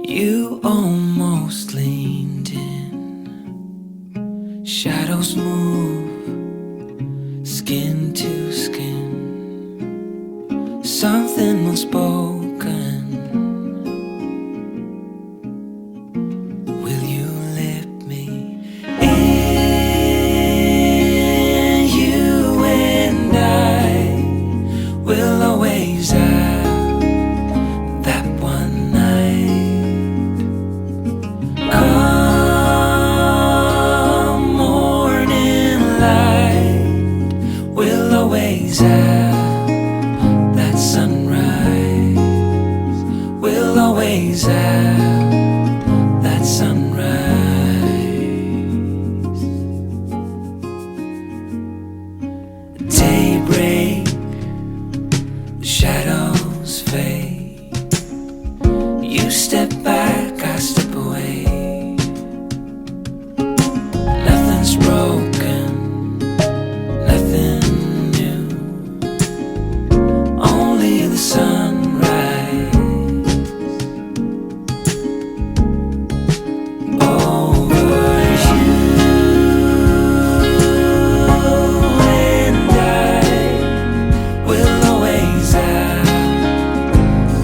You almost leaned in. Shadows move, skin to skin. Something unspoken. Will you let me in? You and I will always have that one night. Come morning light, we'll always have that sunrise. We'll always have that sunrise. Daybreak, shadows fade. You step back, I step away. Nothing's broken, nothing new. Only the sunrise. Over you and I will always have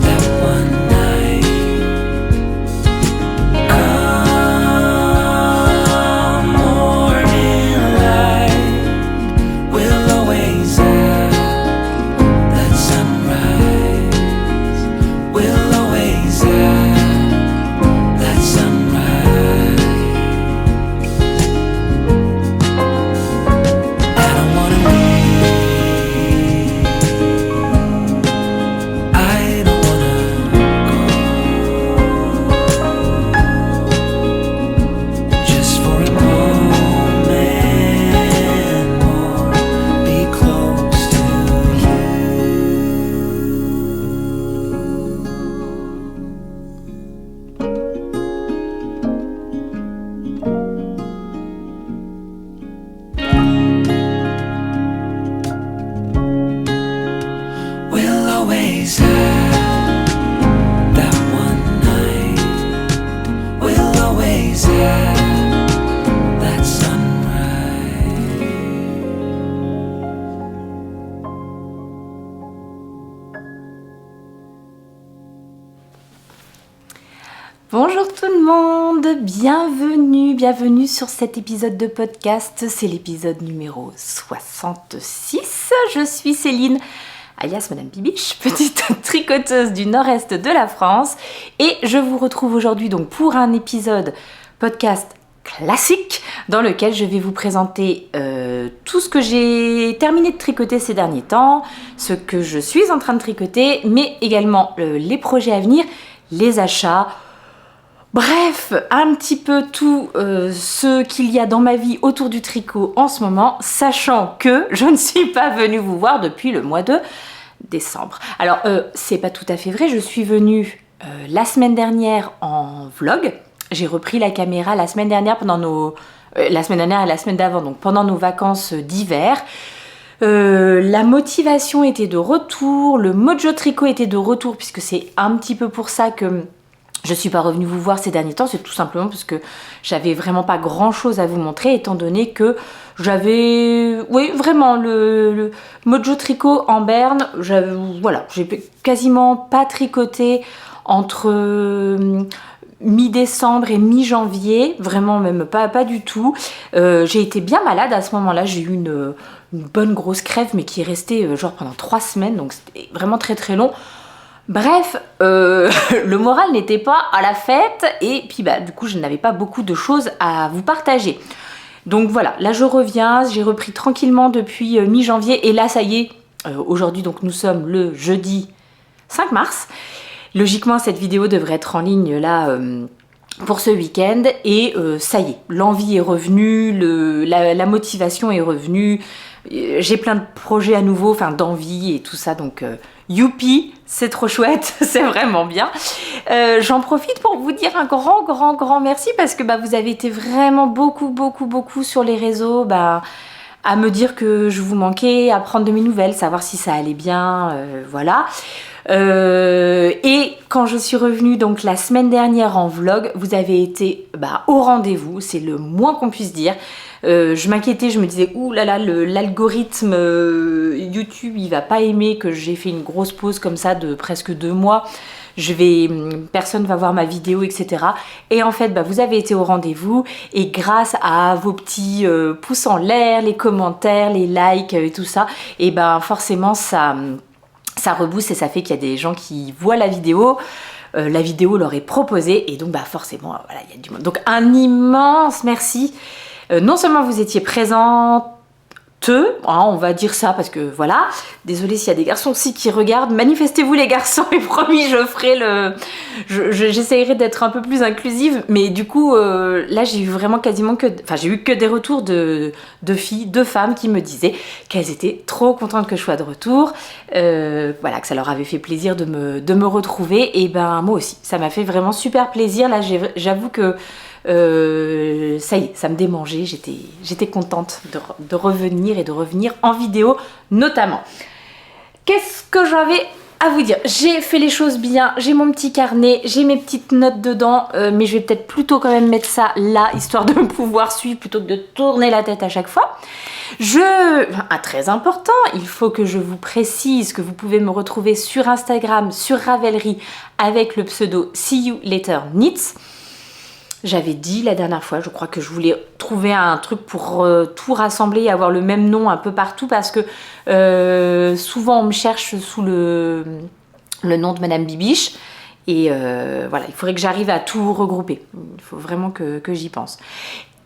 that one night. Come morning light, we'll always have that sunrise. We'll always have that sunrise. I don't wanna leave. I don't wanna go. Just for a moment more, be close to you. We'll always have that one night. We'll always have that sunrise. Bonjour tout le monde, bienvenue sur cet épisode de podcast, c'est l'épisode numéro 66. Je suis Céline, alias Madame Bibiche, petite tricoteuse du nord-est de la France et je vous retrouve aujourd'hui donc pour un épisode podcast classique dans lequel je vais vous présenter tout ce que j'ai terminé de tricoter ces derniers temps, ce que je suis en train de tricoter, mais également les projets à venir, les achats. Bref, un petit peu tout ce qu'il y a dans ma vie autour du tricot en ce moment, sachant que je ne suis pas venue vous voir depuis le mois de décembre. Alors, c'est pas tout à fait vrai, je suis venue la semaine dernière en vlog. J'ai repris la caméra la semaine dernière la semaine dernière et la semaine d'avant, donc pendant nos vacances d'hiver. La motivation était de retour, le mojo tricot était de retour, puisque c'est un petit peu pour ça que je suis pas revenue vous voir ces derniers temps, c'est tout simplement parce que j'avais vraiment pas grand chose à vous montrer, étant donné que j'avais, oui, vraiment le mojo tricot en berne. Voilà, j'ai quasiment pas tricoté entre mi-décembre et mi-janvier, vraiment même pas du tout. J'ai été bien malade à ce moment-là, j'ai eu une bonne grosse crève, mais qui est restée genre pendant 3 semaines, donc c'était vraiment très très long. Bref, le moral n'était pas à la fête et puis du coup je n'avais pas beaucoup de choses à vous partager. Donc voilà, là je reviens, j'ai repris tranquillement depuis mi-janvier et là ça y est, aujourd'hui donc nous sommes le jeudi 5 mars. Logiquement cette vidéo devrait être en ligne là pour ce week-end et ça y est, l'envie est revenue, la motivation est revenue. J'ai plein de projets à nouveau, enfin d'envie et tout ça, donc youpi, c'est trop chouette, c'est vraiment bien. J'en profite pour vous dire un grand merci parce que vous avez été vraiment beaucoup sur les réseaux à me dire que je vous manquais, à prendre de mes nouvelles, savoir si ça allait bien, voilà. Et quand je suis revenue donc la semaine dernière en vlog, vous avez été au rendez-vous, c'est le moins qu'on puisse dire. Je m'inquiétais, je me disais ouh là là, l'algorithme YouTube il va pas aimer que j'ai fait une grosse pause comme ça de presque 2 mois. Personne va voir ma vidéo, etc. Et en fait, vous avez été au rendez-vous et grâce à vos petits pouces en l'air, les commentaires, les likes et tout ça, et forcément ça rebooste et ça fait qu'il y a des gens qui voient la vidéo leur est proposée et donc forcément, voilà, il y a du monde. Donc un immense merci. Non seulement vous étiez présentes, on va dire ça parce que voilà, désolée s'il y a des garçons aussi qui regardent, manifestez-vous les garçons et promis j'essayerai d'être un peu plus inclusive, mais du coup là j'ai eu vraiment j'ai eu que des retours de filles, de femmes qui me disaient qu'elles étaient trop contentes que je sois de retour, voilà, que ça leur avait fait plaisir de me retrouver, et moi aussi, ça m'a fait vraiment super plaisir, là j'avoue que ça y est, ça me démangeait, j'étais contente de revenir et de revenir en vidéo notamment. Qu'est-ce que j'avais à vous dire? J'ai fait les choses bien, j'ai mon petit carnet, j'ai mes petites notes dedans, mais je vais peut-être plutôt quand même mettre ça là, histoire de pouvoir suivre plutôt que de tourner la tête à chaque fois. Très important, il faut que je vous précise que vous pouvez me retrouver sur Instagram, sur Ravelry, avec le pseudo See You Later Knits. J'avais dit la dernière fois, je crois que je voulais trouver un truc pour tout rassembler et avoir le même nom un peu partout parce que souvent on me cherche sous le nom de Madame Bibiche et voilà, il faudrait que j'arrive à tout regrouper. Il faut vraiment que j'y pense.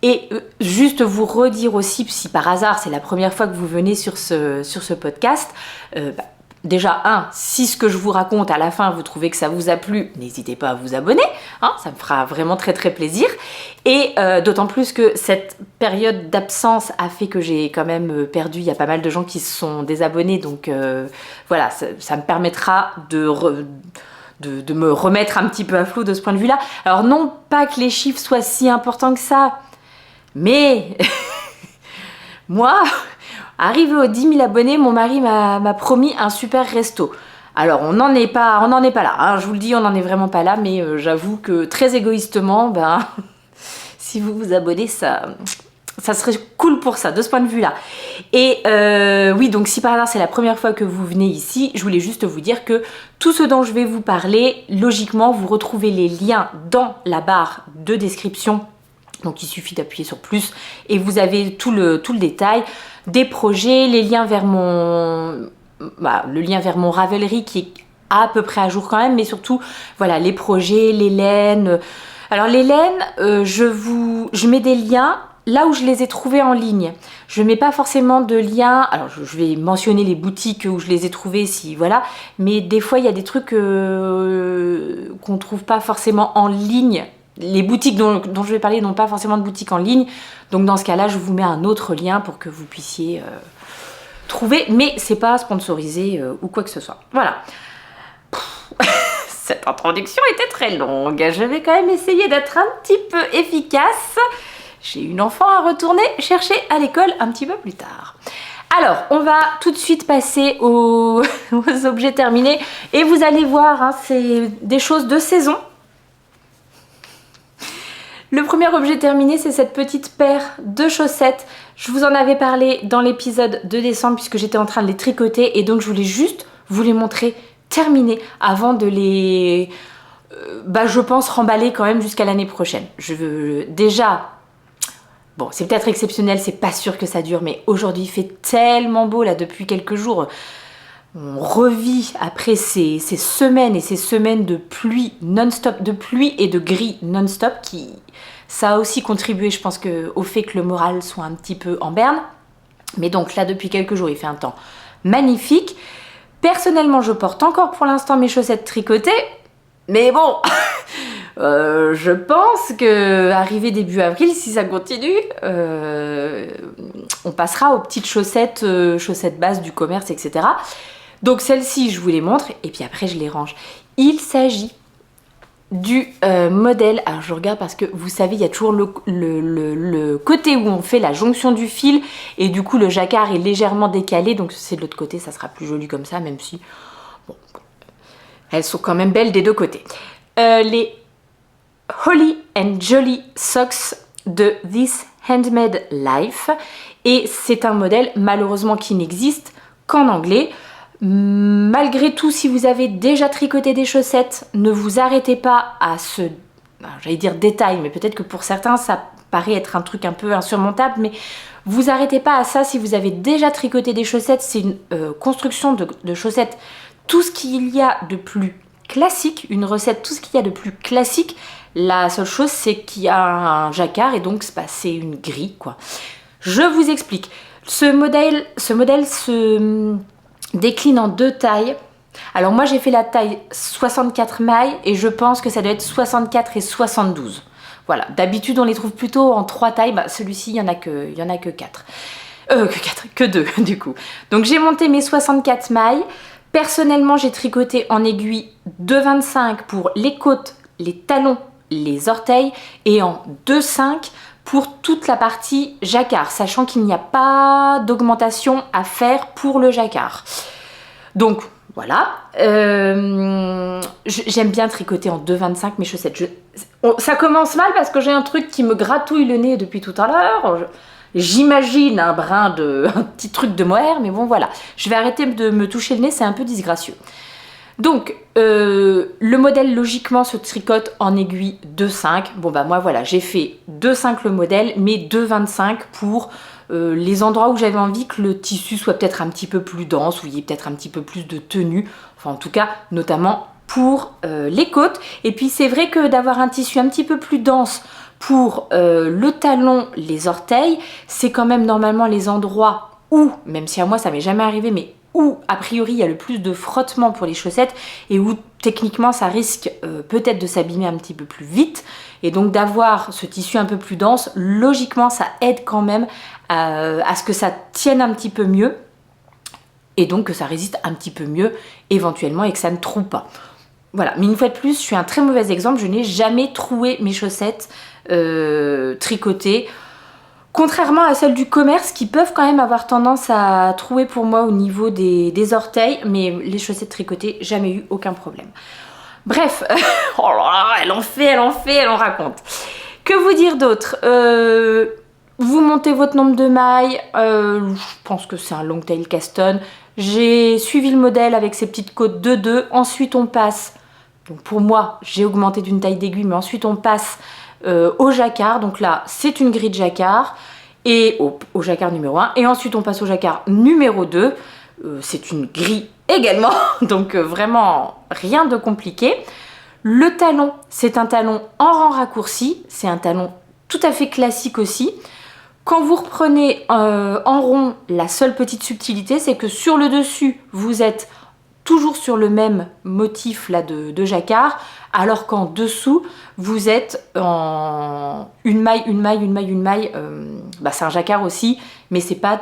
Et juste vous redire aussi, si par hasard c'est la première fois que vous venez sur ce podcast, déjà, si ce que je vous raconte à la fin, vous trouvez que ça vous a plu, n'hésitez pas à vous abonner, ça me fera vraiment très très plaisir. Et d'autant plus que cette période d'absence a fait que j'ai quand même perdu, il y a pas mal de gens qui se sont désabonnés, donc voilà, ça me permettra de me remettre un petit peu à flot de ce point de vue-là. Alors non pas que les chiffres soient si importants que ça, mais moi... Arrivé aux 10 000 abonnés, mon mari m'a promis un super resto. Alors on n'en est pas là, je vous le dis, on n'en est vraiment pas là, mais j'avoue que très égoïstement, si vous vous abonnez, ça serait cool pour ça, de ce point de vue-là. Et oui, donc si par hasard c'est la première fois que vous venez ici, je voulais juste vous dire que tout ce dont je vais vous parler, logiquement, vous retrouvez les liens dans la barre de description. Donc il suffit d'appuyer sur plus et vous avez tout le détail des projets, les liens vers le lien vers mon Ravelry qui est à peu près à jour quand même, mais surtout voilà, les projets, les laines. Alors les laines, je mets des liens là où je les ai trouvés en ligne. Je mets pas forcément de liens, alors je vais mentionner les boutiques où je les ai trouvés, si voilà, mais des fois il y a des trucs qu'on trouve pas forcément en ligne. Les boutiques dont je vais parler n'ont pas forcément de boutique en ligne, donc dans ce cas-là, je vous mets un autre lien pour que vous puissiez trouver, mais c'est pas sponsorisé ou quoi que ce soit. Voilà. Cette introduction était très longue, je vais quand même essayer d'être un petit peu efficace. J'ai une enfant à retourner chercher à l'école un petit peu plus tard. Alors, on va tout de suite passer aux objets terminés, et vous allez voir, c'est des choses de saison. Le premier objet terminé, c'est cette petite paire de chaussettes. Je vous en avais parlé dans l'épisode de décembre puisque j'étais en train de les tricoter et donc je voulais juste vous les montrer terminées avant de les, je pense, remballer quand même jusqu'à l'année prochaine. Je veux déjà... Bon, c'est peut-être exceptionnel, c'est pas sûr que ça dure, mais aujourd'hui il fait tellement beau là depuis quelques jours. On revit après ces semaines et ces semaines de pluie non-stop, de pluie et de gris non-stop, qui ça a aussi contribué, je pense, au fait que le moral soit un petit peu en berne. Mais donc là, depuis quelques jours, il fait un temps magnifique. Personnellement, je porte encore pour l'instant mes chaussettes tricotées, mais bon, je pense que arrivé début avril, si ça continue, on passera aux petites chaussettes basses du commerce, etc. Donc celles-ci, je vous les montre et puis après je les range. Il s'agit du modèle. Alors je regarde parce que vous savez, il y a toujours le côté où on fait la jonction du fil et du coup le jacquard est légèrement décalé, donc c'est de l'autre côté, ça sera plus joli comme ça, même si bon, elles sont quand même belles des deux côtés. Les Holly and Jolly Socks de This Handmade Life, et c'est un modèle malheureusement qui n'existe qu'en anglais. Malgré tout, si vous avez déjà tricoté des chaussettes, ne vous arrêtez pas à ce, j'allais dire détail, mais peut-être que pour certains ça paraît être un truc un peu insurmontable, mais vous arrêtez pas à ça si vous avez déjà tricoté des chaussettes. C'est une construction de chaussettes, tout ce qu'il y a de plus classique, une recette, tout ce qu'il y a de plus classique. La seule chose, c'est qu'il y a un jacquard et donc c'est une grille, quoi. Je vous explique. Ce modèle se décline en 2 tailles. Alors moi j'ai fait la taille 64 mailles et je pense que ça doit être 64 et 72. Voilà, d'habitude on les trouve plutôt en 3 tailles, celui-ci il y en a que 4. Que 2 du coup. Donc j'ai monté mes 64 mailles. Personnellement j'ai tricoté en aiguille 2,25 pour les côtes, les talons, les orteils et en 2,5 pour toute la partie jacquard, sachant qu'il n'y a pas d'augmentation à faire pour le jacquard. Donc voilà, j'aime bien tricoter en 2,25 mes chaussettes. Ça commence mal parce que j'ai un truc qui me gratouille le nez depuis tout à l'heure. J'imagine un petit truc de mohair, mais bon voilà. Je vais arrêter de me toucher le nez, c'est un peu disgracieux. Donc, le modèle logiquement se tricote en aiguille 2,5. Bon bah moi voilà, j'ai fait 2,5 le modèle, mais 2,25 pour les endroits où j'avais envie que le tissu soit peut-être un petit peu plus dense, où il y ait peut-être un petit peu plus de tenue. Enfin en tout cas, notamment pour les côtes. Et puis c'est vrai que d'avoir un tissu un petit peu plus dense pour le talon, les orteils, c'est quand même normalement les endroits où, même si à moi ça m'est jamais arrivé, mais où a priori il y a le plus de frottement pour les chaussettes et où techniquement ça risque peut-être de s'abîmer un petit peu plus vite, et donc d'avoir ce tissu un peu plus dense, logiquement ça aide quand même à ce que ça tienne un petit peu mieux et donc que ça résiste un petit peu mieux éventuellement et que ça ne troue pas. Voilà, mais une fois de plus, je suis un très mauvais exemple, je n'ai jamais troué mes chaussettes tricotées. Contrairement à celles du commerce qui peuvent quand même avoir tendance à trouer pour moi au niveau des orteils, mais les chaussettes tricotées, jamais eu aucun problème. Bref, oh là là, elle en raconte. Que vous dire d'autre? Vous montez votre nombre de mailles, je pense que c'est un long tail Caston. J'ai suivi le modèle avec ses petites côtes de 2, ensuite on passe, donc pour moi j'ai augmenté d'une taille d'aiguille, mais ensuite on passe au jacquard, donc là c'est une grille de jacquard, et au jacquard numéro 1, et ensuite on passe au jacquard numéro 2, c'est une grille également, donc vraiment rien de compliqué. Le talon, c'est un talon en rang raccourci, c'est un talon tout à fait classique aussi. Quand vous reprenez en rond, la seule petite subtilité, c'est que sur le dessus, vous êtes toujours sur le même motif là de jacquard, alors qu'en dessous, vous êtes en une maille, c'est un jacquard aussi, mais c'est pas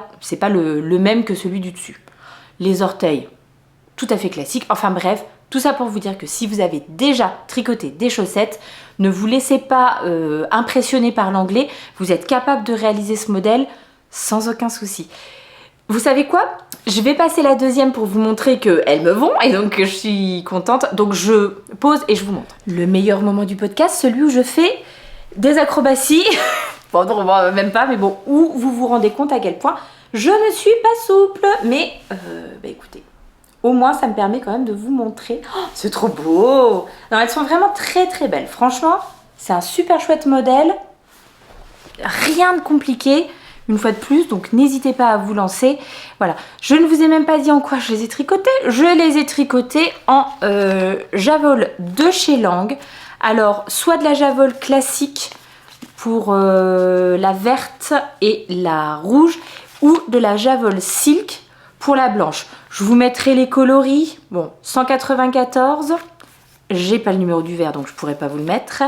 le même que celui du dessus. Les orteils, tout à fait classique. Enfin bref, tout ça pour vous dire que si vous avez déjà tricoté des chaussettes, ne vous laissez pas impressionner par l'anglais, vous êtes capable de réaliser ce modèle sans aucun souci. Vous savez quoi? Je vais passer la deuxième pour vous montrer qu'elles me vont et donc je suis contente. Donc je pose et je vous montre. Le meilleur moment du podcast, celui où je fais des acrobaties. Bon, non, même pas, mais bon, où vous vous rendez compte à quel point je ne suis pas souple. Mais écoutez, au moins ça me permet quand même de vous montrer. Oh, c'est trop beau! Non, elles sont vraiment très très belles. Franchement, c'est un super chouette modèle. Rien de compliqué. Une fois de plus, donc n'hésitez pas à vous lancer. Voilà, je ne vous ai même pas dit en quoi je les ai tricotés. Je les ai tricotés en Javol de chez Lang. Alors, soit de la Javol classique pour la verte et la rouge, ou de la Javol Silk pour la blanche. Je vous mettrai les coloris. Bon, 194, j'ai pas le numéro du vert, donc je pourrais pas vous le mettre.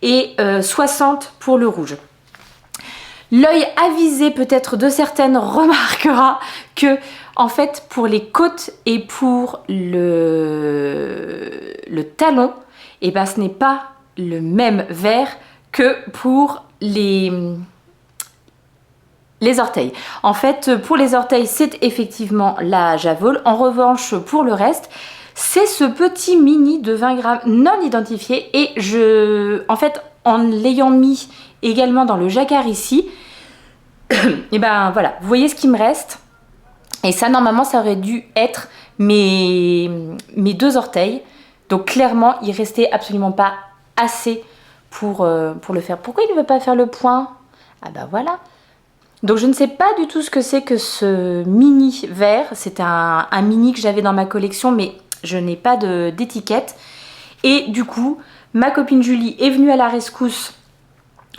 Et 60 pour le rouge. L'œil avisé peut-être de certaines remarquera que, en fait, pour les côtes et pour le talon, et ben ce n'est pas le même verre que pour les orteils. En fait, pour les orteils, c'est effectivement la Javol. En revanche, pour le reste, c'est ce petit mini de 20 grammes non identifié. Et en fait, en l'ayant mis également dans le jacquard ici, et ben voilà, vous voyez ce qui me reste. Et ça, normalement, ça aurait dû être mes 2 orteils. Donc clairement, il restait absolument pas assez pour le faire. Pourquoi il ne veut pas faire le point? Ah ben voilà. Donc je ne sais pas du tout ce que c'est que ce mini verre. C'est un mini que j'avais dans ma collection, mais je n'ai pas d'étiquette. Et du coup, ma copine Julie est venue à la rescousse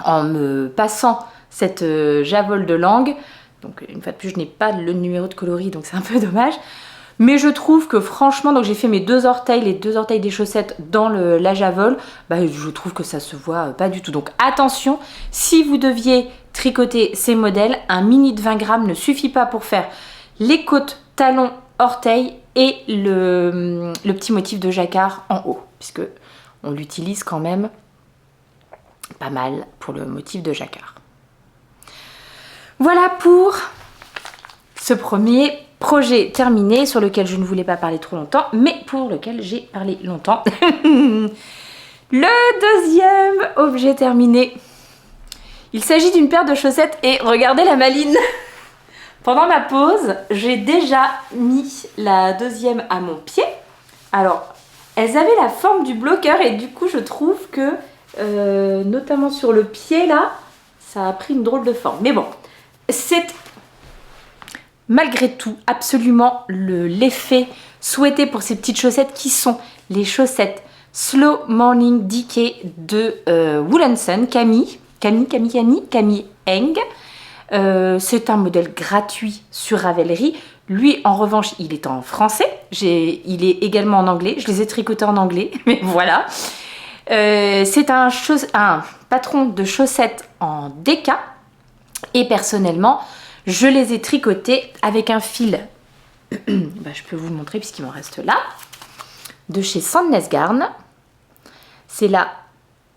en me passant cette Javol de Langue. Donc une fois de plus, je n'ai pas le numéro de coloris, donc c'est un peu dommage. Mais je trouve que franchement, donc j'ai fait mes 2 orteils, les 2 orteils des chaussettes dans la Javol, bah, je trouve que ça se voit pas du tout. Donc attention, si vous deviez tricoter ces modèles, un mini de 20 grammes ne suffit pas pour faire les côtes, talons, orteils et le petit motif de jacquard en haut, puisque on l'utilise quand même pas mal pour le motif de jacquard. Voilà pour ce premier projet terminé sur lequel je ne voulais pas parler trop longtemps, mais pour lequel j'ai parlé longtemps. Le deuxième objet terminé, il s'agit d'une paire de chaussettes et regardez la maline. Pendant ma pause, j'ai déjà mis la deuxième à mon pied. Alors, elles avaient la forme du bloqueur et du coup, je trouve que, notamment sur le pied là, ça a pris une drôle de forme. Mais bon, c'est malgré tout absolument l'effet souhaité pour ces petites chaussettes qui sont les chaussettes Slow Morning Decay de Wool&Son, Camille Eng. C'est un modèle gratuit sur Ravelry. Lui, en revanche, il est en français. Il est également en anglais. Je les ai tricotés en anglais, mais voilà. C'est un patron de chaussettes en DK. Et personnellement, je les ai tricotés avec un fil. Je peux vous le montrer puisqu'il m'en reste là. De chez Sandnes Garn. C'est la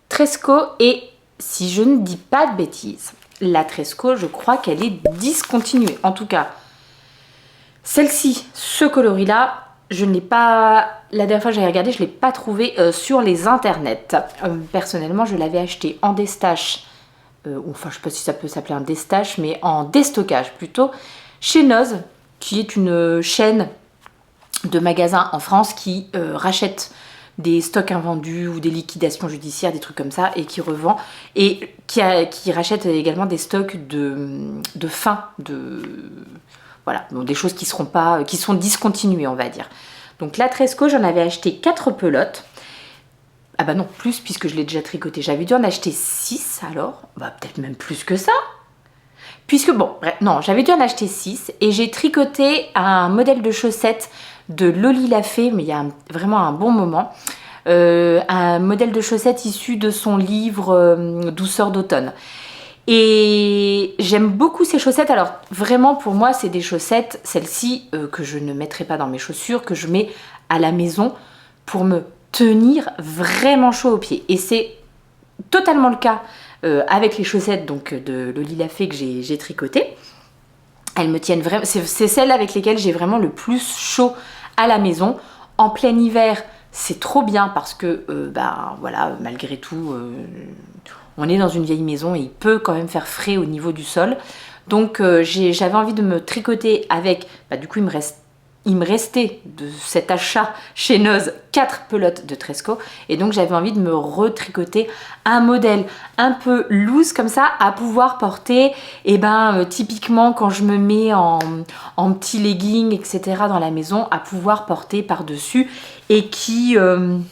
Tresco et si je ne dis pas de bêtises, la Tresco, je crois qu'elle est discontinuée. En tout cas, celle-ci, ce coloris-là, je ne l'ai pas... La dernière fois que j'ai regardé, je ne l'ai pas trouvé sur les internets. Personnellement, je l'avais acheté en destache, enfin, je ne sais pas si ça peut s'appeler un destache, mais en déstockage plutôt, chez Noz, qui est une chaîne de magasins en France qui rachète des stocks invendus ou des liquidations judiciaires, des trucs comme ça, et qui revend, et qui rachète également des stocks de fin, voilà, donc des choses qui sont discontinuées, on va dire. Donc la Tresco, j'en avais acheté 4 pelotes. Ah bah non, plus, puisque je l'ai déjà tricoté. J'avais dû en acheter 6 alors, bah peut-être même plus que ça. Puisque bon, bref, non, j'avais dû en acheter 6 et j'ai tricoté un modèle de chaussettes de Loli Lafay, mais il y a vraiment un bon moment. Un modèle de chaussettes issu de son livre Douceur d'automne. Et j'aime beaucoup ces chaussettes. Alors vraiment pour moi c'est des chaussettes, celles-ci que je ne mettrai pas dans mes chaussures, que je mets à la maison pour me tenir vraiment chaud aux pieds. Et c'est totalement le cas avec les chaussettes donc, de Loli Lafay que j'ai tricotées. Elles me tiennent vraiment, c'est celles avec lesquelles j'ai vraiment le plus chaud à la maison. En plein hiver, c'est trop bien parce que, voilà, malgré tout, on est dans une vieille maison et il peut quand même faire frais au niveau du sol. Donc, j'avais envie de me tricoter avec, du coup, il me restait de cet achat chez Noz 4 pelotes de Tresco et donc j'avais envie de me retricoter un modèle un peu loose comme ça à pouvoir porter typiquement quand je me mets en petits leggings etc dans la maison, à pouvoir porter par dessus et qui bave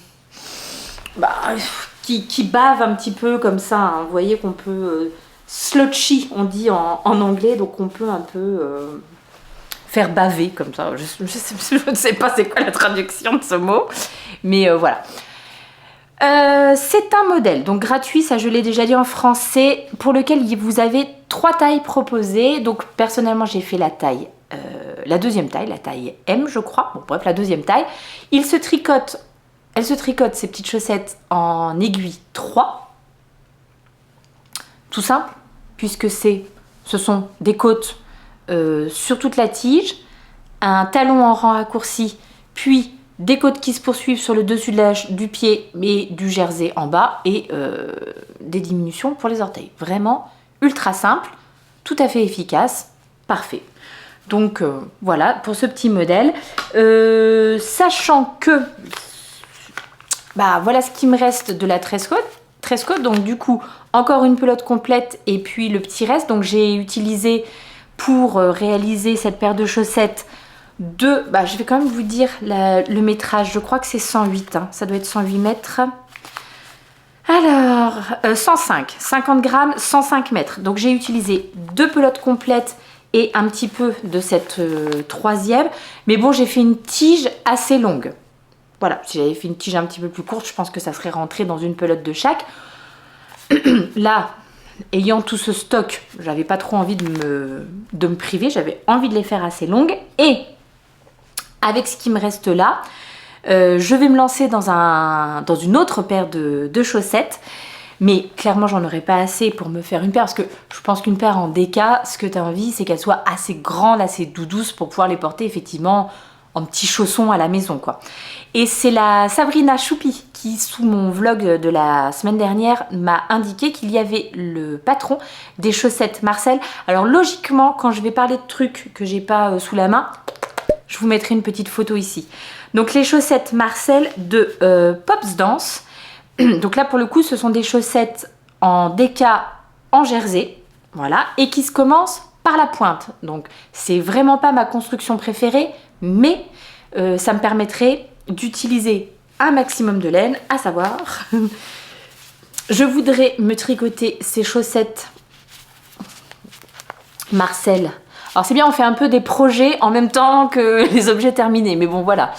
un petit peu comme ça, hein. Vous voyez qu'on peut slouchy on dit en anglais, donc on peut un peu faire baver comme ça, je ne sais pas c'est quoi la traduction de ce mot, mais voilà. C'est un modèle, donc gratuit, ça je l'ai déjà dit en français, pour lequel vous avez 3 tailles proposées. Donc personnellement j'ai fait la taille, la deuxième taille, la taille M je crois, bon bref la deuxième taille. Il se tricote elles se tricotent ces petites chaussettes en aiguille 3. Tout simple, puisque ce sont des côtes sur toute la tige, un talon en rang raccourci, puis des côtes qui se poursuivent sur le dessus du pied et du jersey en bas et des diminutions pour les orteils. Vraiment ultra simple, tout à fait efficace, parfait. Donc voilà pour ce petit modèle. Sachant que voilà ce qui me reste de la Trescote. Donc du coup encore une pelote complète et puis le petit reste. Donc j'ai utilisé pour réaliser cette paire de chaussettes je vais quand même vous dire le métrage. Je crois que c'est 108, hein. Ça doit être 108 mètres. Alors 105, 50 grammes, 105 mètres. Donc j'ai utilisé 2 pelotes complètes et un petit peu de cette troisième. Mais bon, j'ai fait une tige assez longue. Voilà, si j'avais fait une tige un petit peu plus courte, je pense que ça serait rentré dans une pelote de chaque. Là, ayant tout ce stock, j'avais pas trop envie de me priver. J'avais envie de les faire assez longues. Et avec ce qui me reste là, je vais me lancer dans une autre paire de chaussettes. Mais clairement, j'en aurais pas assez pour me faire une paire. Parce que je pense qu'une paire en déca, ce que tu as envie, c'est qu'elle soit assez grande, assez doudouce pour pouvoir les porter effectivement en petits chaussons à la maison, quoi. Et c'est la Sabrina Choupi qui, sous mon vlog de la semaine dernière, m'a indiqué qu'il y avait le patron des chaussettes Marcel. Alors logiquement, quand je vais parler de trucs que j'ai pas sous la main, je vous mettrai une petite photo ici. Donc les chaussettes Marcel de Pops Dance. Donc là pour le coup ce sont des chaussettes en déca en jersey, voilà, et qui se commencent par la pointe. Donc c'est vraiment pas ma construction préférée, mais ça me permettrait d'utiliser un maximum de laine, à savoir je voudrais me tricoter ces chaussettes Marcel. Alors c'est bien, on fait un peu des projets en même temps que les objets terminés, mais bon voilà.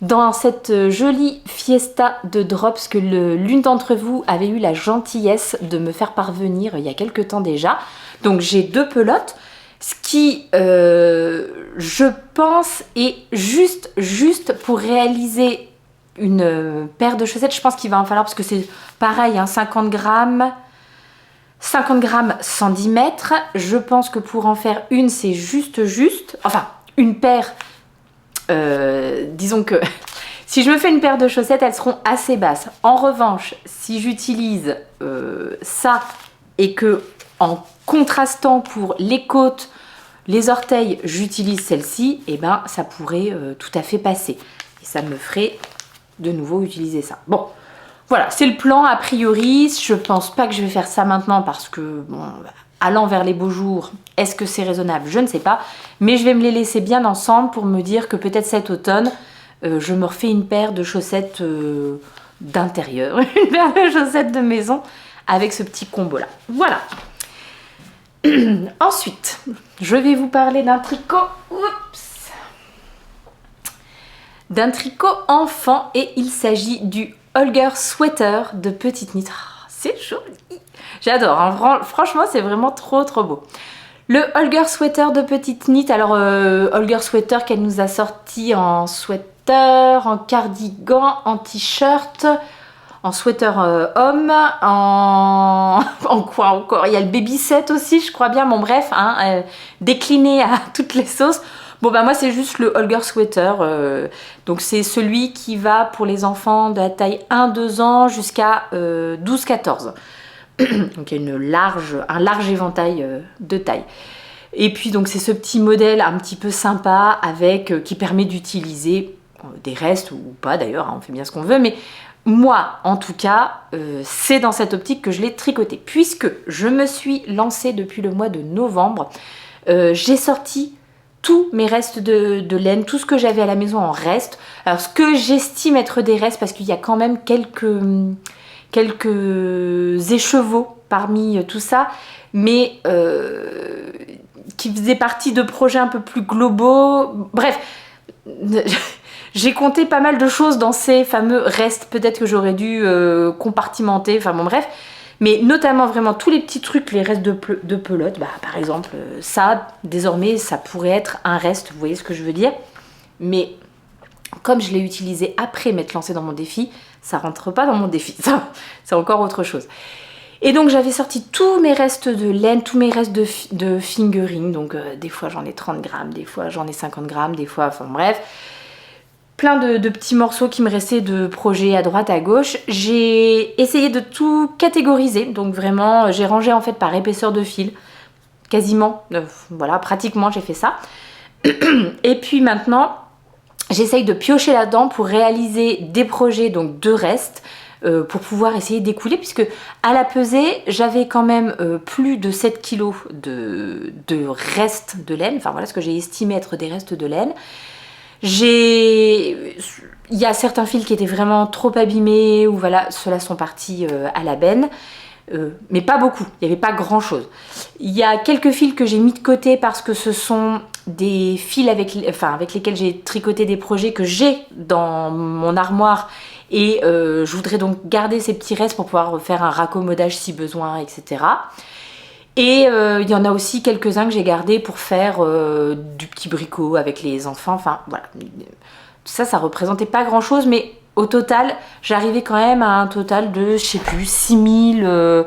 Dans cette jolie fiesta de drops que l'une d'entre vous avait eu la gentillesse de me faire parvenir il y a quelques temps déjà. Donc j'ai 2 pelotes, ce qui je pense est juste pour réaliser une paire de chaussettes. Je pense qu'il va en falloir, parce que c'est pareil, hein, 50 grammes, 110 mètres. Je pense que pour en faire une, c'est juste. Enfin, une paire, disons que si je me fais une paire de chaussettes, elles seront assez basses. En revanche, si j'utilise ça et que en contrastant pour les côtes, les orteils, j'utilise celle-ci, et ben ça pourrait tout à fait passer. Et ça me ferait de nouveau utiliser ça. Bon. Voilà, c'est le plan a priori. Je pense pas que je vais faire ça maintenant parce que, bon, allant vers les beaux jours, est-ce que c'est raisonnable? Je ne sais pas. Mais je vais me les laisser bien ensemble pour me dire que peut-être cet automne, je me refais une paire de chaussettes d'intérieur, une paire de chaussettes de maison avec ce petit combo-là. Voilà. Ensuite, je vais vous parler d'un tricot. Oups. D'un tricot enfant et il s'agit du Holger Sweater de Petite Knit. Oh, c'est joli. J'adore, hein. Franchement, c'est vraiment trop beau. Le Holger Sweater de Petite Knit. Alors, Holger Sweater qu'elle nous a sorti en sweater, en cardigan, en t-shirt, en sweater homme, en quoi encore? Il y a le baby set aussi, je crois bien. Bon, bref, hein, décliné à toutes les sauces. Bon bah moi c'est juste le Holger Sweater, donc c'est celui qui va pour les enfants de la taille 1-2 ans jusqu'à 12-14. Donc il y a un large éventail de taille. Et puis donc c'est ce petit modèle un petit peu sympa avec qui permet d'utiliser des restes ou pas d'ailleurs, hein, on fait bien ce qu'on veut, mais moi en tout cas c'est dans cette optique que je l'ai tricoté. Puisque je me suis lancée depuis le mois de novembre, j'ai sorti tous mes restes de laine, tout ce que j'avais à la maison en reste. Alors ce que j'estime être des restes, parce qu'il y a quand même quelques écheveaux parmi tout ça, mais qui faisaient partie de projets un peu plus globaux. Bref, j'ai compté pas mal de choses dans ces fameux restes. Peut-être que j'aurais dû compartimenter, enfin bon bref. Mais notamment vraiment tous les petits trucs, les restes de pelote, bah, par exemple, ça, désormais, ça pourrait être un reste, vous voyez ce que je veux dire? Mais comme je l'ai utilisé après m'être lancée dans mon défi, ça rentre pas dans mon défi, ça c'est encore autre chose. Et donc j'avais sorti tous mes restes de laine, tous mes restes de fingering, donc des fois j'en ai 30 grammes, des fois j'en ai 50 grammes, des fois, enfin bref, plein de petits morceaux qui me restaient de projets à droite, à gauche. J'ai essayé de tout catégoriser, donc vraiment j'ai rangé en fait par épaisseur de fil, quasiment, voilà, pratiquement j'ai fait ça. Et puis maintenant, j'essaye de piocher là-dedans pour réaliser des projets, donc de restes, pour pouvoir essayer d'écouler, puisque à la pesée, j'avais quand même plus de 7 kg de restes de laine, enfin voilà ce que j'ai estimé être des restes de laine. Il y a certains fils qui étaient vraiment trop abîmés, ou voilà, ceux-là sont partis à la benne. Mais pas beaucoup, il n'y avait pas grand chose. Il y a quelques fils que j'ai mis de côté parce que ce sont des fils avec lesquels j'ai tricoté des projets que j'ai dans mon armoire et je voudrais donc garder ces petits restes pour pouvoir faire un raccommodage si besoin, etc. Et il y en a aussi quelques-uns que j'ai gardés pour faire du petit bricot avec les enfants, enfin voilà. Tout ça, ça représentait pas grand-chose, mais au total, j'arrivais quand même à un total de, je sais plus, 6000...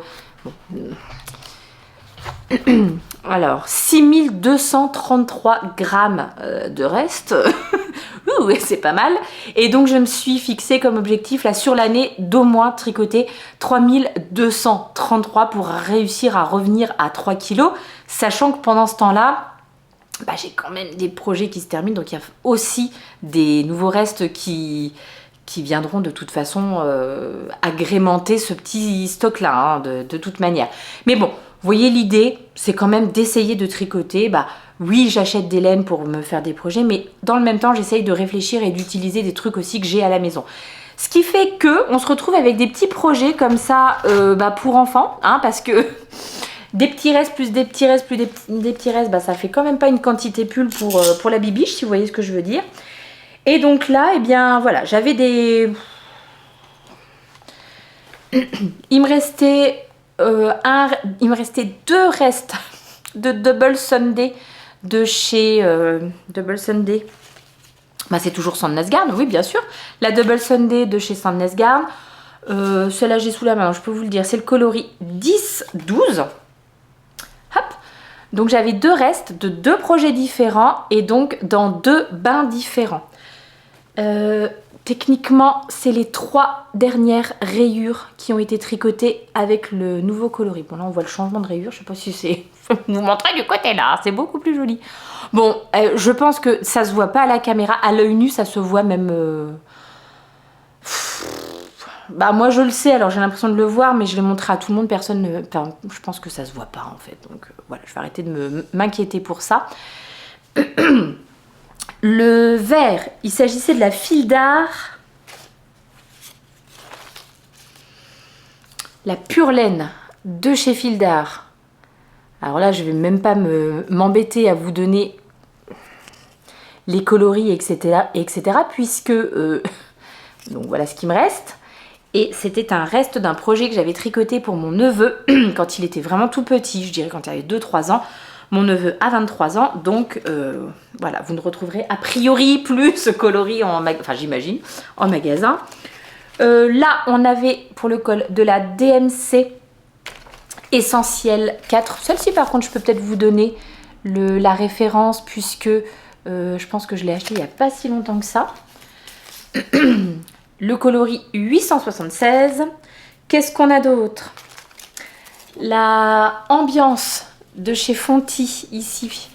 Alors, 6233 grammes de reste. Ouh, c'est pas mal. Et donc, je me suis fixé comme objectif, là, sur l'année, d'au moins tricoter 3233 pour réussir à revenir à 3 kilos. Sachant que pendant ce temps-là, bah, j'ai quand même des projets qui se terminent. Donc, il y a aussi des nouveaux restes qui viendront de toute façon agrémenter ce petit stock-là, hein, de toute manière. Mais bon, vous voyez, l'idée, c'est quand même d'essayer de tricoter. Bah, oui, j'achète des laines pour me faire des projets, mais dans le même temps, j'essaye de réfléchir et d'utiliser des trucs aussi que j'ai à la maison. Ce qui fait que on se retrouve avec des petits projets comme ça pour enfants, hein, parce que des petits restes plus des petits restes plus des petits restes, bah, ça fait quand même pas une quantité pull pour la bibiche, si vous voyez ce que je veux dire. Et donc là, eh bien voilà, j'avais des... Il me restait deux restes de Double Sunday de chez Double Sunday. Bah, c'est toujours Sandnes Garn, oui bien sûr. La Double Sunday de chez Sandnes Garn. Celle-là j'ai sous la main, je peux vous le dire, c'est le coloris 10-12. Hop. Donc j'avais deux restes de deux projets différents et donc dans deux bains différents. Techniquement, c'est les 3 dernières rayures qui ont été tricotées avec le nouveau coloris. Bon, là, on voit le changement de rayure. Je sais pas si c'est... Je vous montrer du côté là. C'est beaucoup plus joli. Bon, je pense que ça se voit pas à la caméra. À l'œil nu, ça se voit même... Bah, moi, je le sais. Alors, j'ai l'impression de le voir, mais je l'ai montré à tout le monde. Personne ne... Enfin, je pense que ça se voit pas, en fait. Donc, voilà, je vais arrêter de m'inquiéter pour ça. Le vert, il s'agissait de la file d'art, la pure laine de chez Fil d'Art. Alors là, je vais même pas m'embêter à vous donner les coloris, etc. puisque donc voilà ce qui me reste. Et c'était un reste d'un projet que j'avais tricoté pour mon neveu quand il était vraiment tout petit, je dirais quand il avait 2-3 ans. Mon neveu a 23 ans, donc voilà, vous ne retrouverez a priori plus ce coloris, j'imagine, en magasin. Là, on avait pour le col de la DMC Essentiel 4. Celle-ci, par contre, je peux peut-être vous donner la référence, puisque je pense que je l'ai acheté il n'y a pas si longtemps que ça. Le coloris 876. Qu'est-ce qu'on a d'autre? La ambiance de chez Fonty, ici.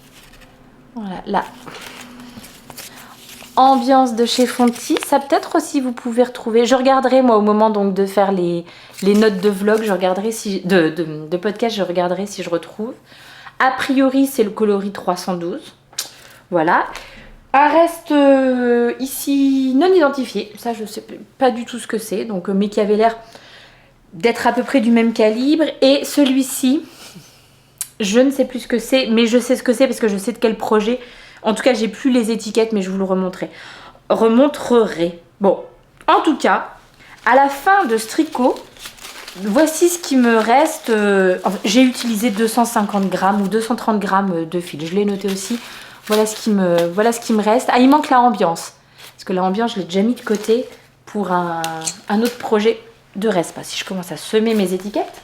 Voilà, là. Ambiance de chez Fonty. Ça peut-être aussi vous pouvez retrouver. Je regarderai moi au moment donc de faire les notes de vlog. Je regarderai si de podcast. Je regarderai si je retrouve. A priori c'est le coloris 312. Voilà. Un reste ici non identifié. Ça je sais pas du tout ce que c'est. Donc mais qui avait l'air d'être à peu près du même calibre. Et celui-ci, je ne sais plus ce que c'est, mais je sais ce que c'est parce que je sais de quel projet. En tout cas, j'ai plus les étiquettes, mais je vous le remontrerai. Bon, en tout cas, à la fin de ce tricot, voici ce qui me reste. J'ai utilisé 250 grammes ou 230 grammes de fil. Je l'ai noté aussi. Voilà ce qui me reste. Ah, il manque la ambiance. Parce que la ambiance, je l'ai déjà mis de côté pour un autre projet de Respa. Si je commence à semer mes étiquettes.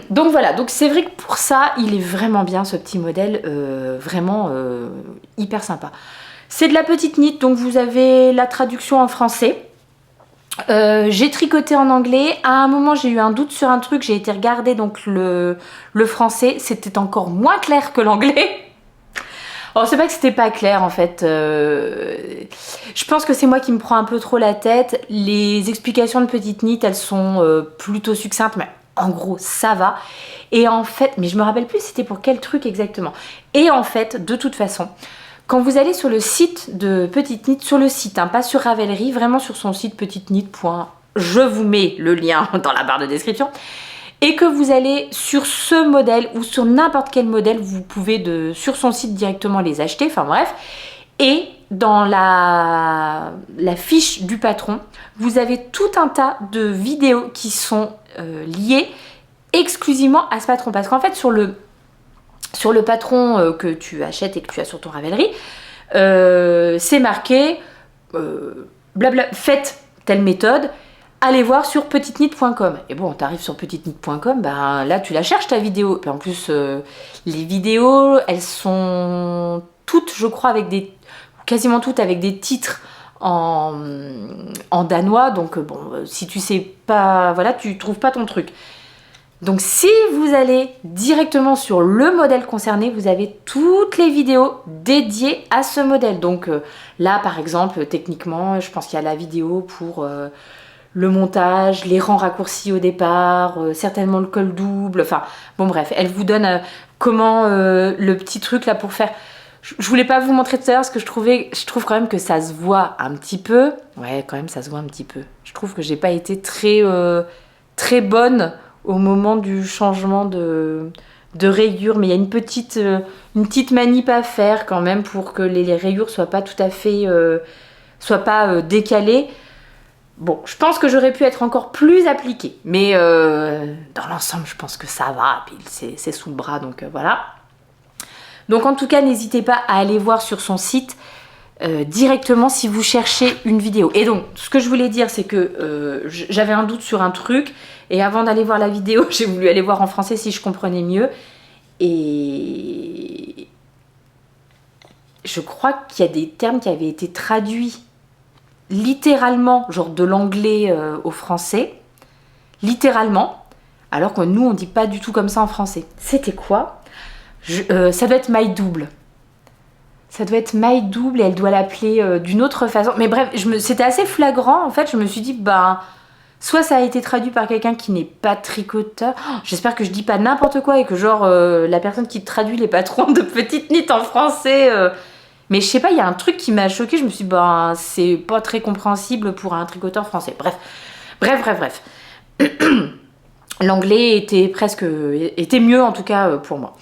Donc voilà, donc c'est vrai que pour ça, il est vraiment bien ce petit modèle, vraiment hyper sympa. C'est de la petite knit, donc vous avez la traduction en français. J'ai tricoté en anglais. À un moment, j'ai eu un doute sur un truc, j'ai été regarder donc le français, c'était encore moins clair que l'anglais. Alors c'est pas que c'était pas clair en fait, je pense que c'est moi qui me prends un peu trop la tête. Les explications de petite knit, elles sont plutôt succinctes, mais en gros ça va. Et en fait, mais je me rappelle plus c'était pour quel truc exactement. Et en fait, de toute façon, quand vous allez sur le site de Petite Knit, sur le site, hein, pas sur Ravelry, vraiment sur son site petiteknit. Je vous mets le lien dans la barre de description. Et que vous allez sur ce modèle ou sur n'importe quel modèle, vous pouvez sur son site directement les acheter, enfin bref. Et dans la fiche du patron, vous avez tout un tas de vidéos qui sont liées exclusivement à ce patron. Parce qu'en fait, sur le patron que tu achètes et que tu as sur ton Ravelry, c'est marqué blabla, faites telle méthode. Allez voir sur petiteknit.com. Et bon, tu arrives sur petiteknit.com, ben là tu la cherches ta vidéo. Et en plus, les vidéos, elles sont toutes, je crois, quasiment toutes avec des titres en danois. Donc bon, si tu sais pas, voilà, tu trouves pas ton truc. Donc si vous allez directement sur le modèle concerné, vous avez toutes les vidéos dédiées à ce modèle. Donc là, par exemple, techniquement, je pense qu'il y a la vidéo pour le montage, les rangs raccourcis au départ, certainement le col double, enfin bon bref, elle vous donne comment le petit truc là pour faire. Je voulais pas vous montrer tout à l'heure parce que je trouve quand même que ça se voit un petit peu. Ouais, quand même ça se voit un petit peu. Je trouve que j'ai pas été très bonne au moment du changement de rayures, mais il y a une petite manip à faire quand même pour que les rayures soient pas tout à fait décalées. Bon, je pense que j'aurais pu être encore plus appliquée, mais dans l'ensemble, je pense que ça va. Puis c'est sous le bras, donc voilà. Donc en tout cas, n'hésitez pas à aller voir sur son site directement si vous cherchez une vidéo. Et donc, ce que je voulais dire, c'est que j'avais un doute sur un truc, et avant d'aller voir la vidéo, j'ai voulu aller voir en français si je comprenais mieux. Et je crois qu'il y a des termes qui avaient été traduits littéralement, genre de l'anglais au français, littéralement, alors que nous on dit pas du tout comme ça en français. C'était quoi? Ça doit être my double. Ça doit être my double et elle doit l'appeler d'une autre façon. Mais bref, c'était assez flagrant en fait. Je me suis dit, bah, soit ça a été traduit par quelqu'un qui n'est pas tricoteur. Oh, j'espère que je dis pas n'importe quoi et que genre la personne qui traduit les patrons de Petite Knit en français. Mais je sais pas, il y a un truc qui m'a choquée. Je me suis dit, bah, c'est pas très compréhensible pour un tricoteur français. Bref. L'anglais était mieux en tout cas pour moi.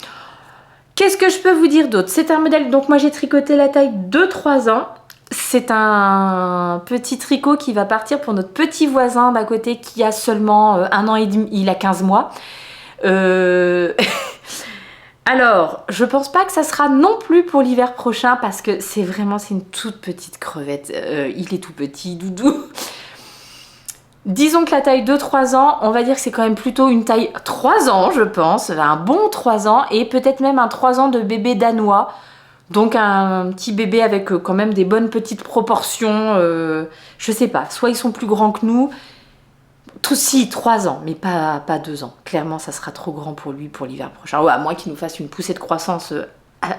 Qu'est-ce que je peux vous dire d'autre? C'est un modèle, donc moi j'ai tricoté la taille de 3 ans. C'est un petit tricot qui va partir pour notre petit voisin d'à côté qui a seulement 1 an et demi, il a 15 mois. Alors, je pense pas que ça sera non plus pour l'hiver prochain parce que c'est une toute petite crevette. Il est tout petit, doudou. Disons que la taille de 3 ans, on va dire que c'est quand même plutôt une taille 3 ans, je pense. Un bon 3 ans et peut-être même un 3 ans de bébé danois. Donc un petit bébé avec quand même des bonnes petites proportions. Je sais pas, soit ils sont plus grands que nous. Si, 3 ans, mais pas 2 ans. Clairement, ça sera trop grand pour lui pour l'hiver prochain. Ouais, à moins qu'il nous fasse une poussée de croissance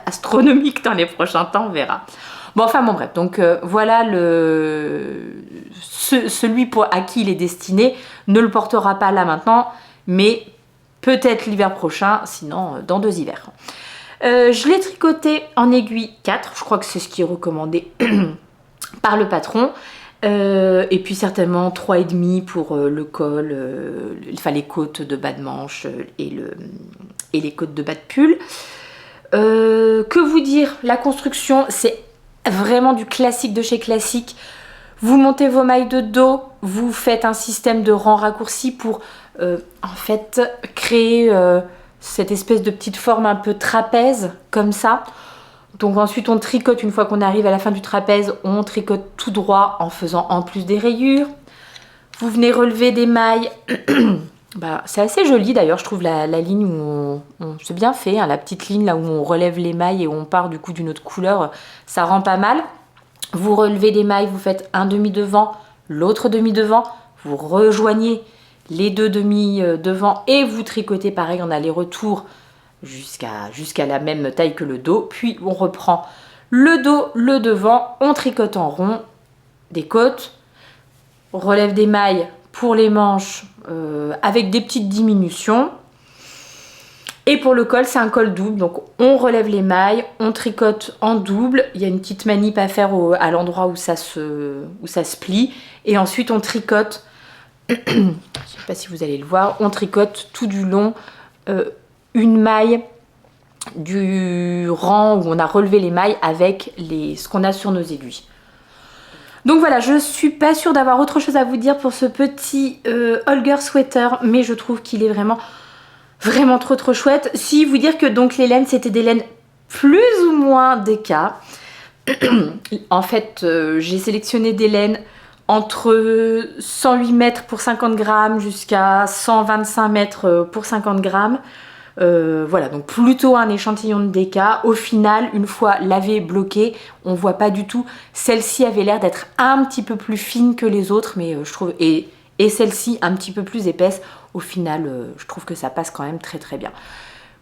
astronomique dans les prochains temps, on verra. Bon, bref. Donc voilà, celui à qui il est destiné ne le portera pas là maintenant, mais peut-être l'hiver prochain, sinon dans 2 hivers. Je l'ai tricoté en aiguille 4, je crois que c'est ce qui est recommandé par le patron. Et puis certainement 3,5 pour le col, les côtes de bas de manche et les côtes de bas de pull. Que vous dire, la construction, c'est vraiment du classique de chez classique. Vous montez vos mailles de dos, vous faites un système de rangs raccourcis pour en fait créer cette espèce de petite forme un peu trapèze comme ça. Donc ensuite on tricote, une fois qu'on arrive à la fin du trapèze, on tricote tout droit en faisant en plus des rayures. Vous venez relever des mailles. C'est assez joli d'ailleurs, je trouve la ligne où c'est bien fait, hein, la petite ligne là où on relève les mailles et où on part du coup d'une autre couleur, ça rend pas mal. Vous relevez des mailles, vous faites un demi devant, l'autre demi devant, vous rejoignez les deux demi devant et vous tricotez pareil en aller-retour jusqu'à la même taille que le dos. Puis on reprend le dos, le devant, on tricote en rond, des côtes, on relève des mailles pour les manches avec des petites diminutions. Et pour le col, c'est un col double, donc on relève les mailles, on tricote en double. Il y a une petite manip à faire à l'endroit où ça se plie. Et ensuite, on tricote, je ne sais pas si vous allez le voir, on tricote tout du long une maille du rang où on a relevé les mailles avec ce qu'on a sur nos aiguilles. Donc voilà, je suis pas sûre d'avoir autre chose à vous dire pour ce petit Holger sweater, mais je trouve qu'il est vraiment trop chouette. Si vous dire que donc les laines, c'était des laines plus ou moins DK. En fait, j'ai sélectionné des laines entre 108 mètres pour 50 grammes jusqu'à 125 mètres pour 50 grammes. Voilà, donc plutôt un échantillon de DK. Au final, une fois lavé, bloqué, on voit pas du tout. Celle-ci avait l'air d'être un petit peu plus fine que les autres, mais je trouve, et celle-ci un petit peu plus épaisse. Au final, je trouve que ça passe quand même très bien.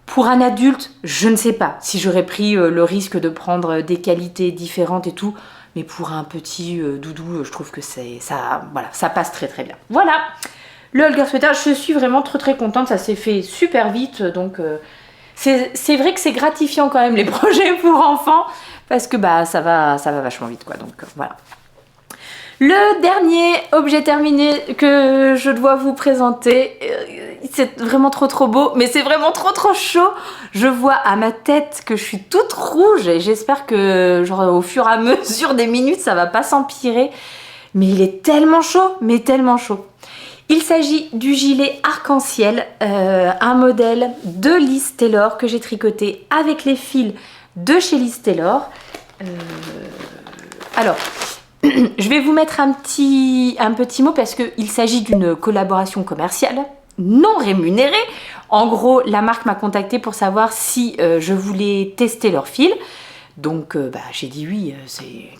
Pour un adulte, je ne sais pas si j'aurais pris le risque de prendre des qualités différentes et tout, mais pour un petit doudou, je trouve que ça passe très bien. Voilà, le Holger sweater, je suis vraiment très contente, ça s'est fait super vite, donc c'est vrai que c'est gratifiant quand même les projets pour enfants, parce que ça va vachement vite quoi, donc voilà. Le dernier objet terminé que je dois vous présenter, c'est vraiment trop beau, mais c'est vraiment trop chaud. Je vois à ma tête que je suis toute rouge et j'espère que genre, au fur et à mesure des minutes, ça va pas s'empirer. Mais il est tellement chaud, mais tellement chaud. Il s'agit du gilet arc-en-ciel, un modèle de Liz Taylor que j'ai tricoté avec les fils de chez Liz Taylor. Alors... je vais vous mettre un petit mot parce qu'il s'agit d'une collaboration commerciale non rémunérée. En gros, la marque m'a contactée pour savoir si je voulais tester leur fil. Donc j'ai dit oui,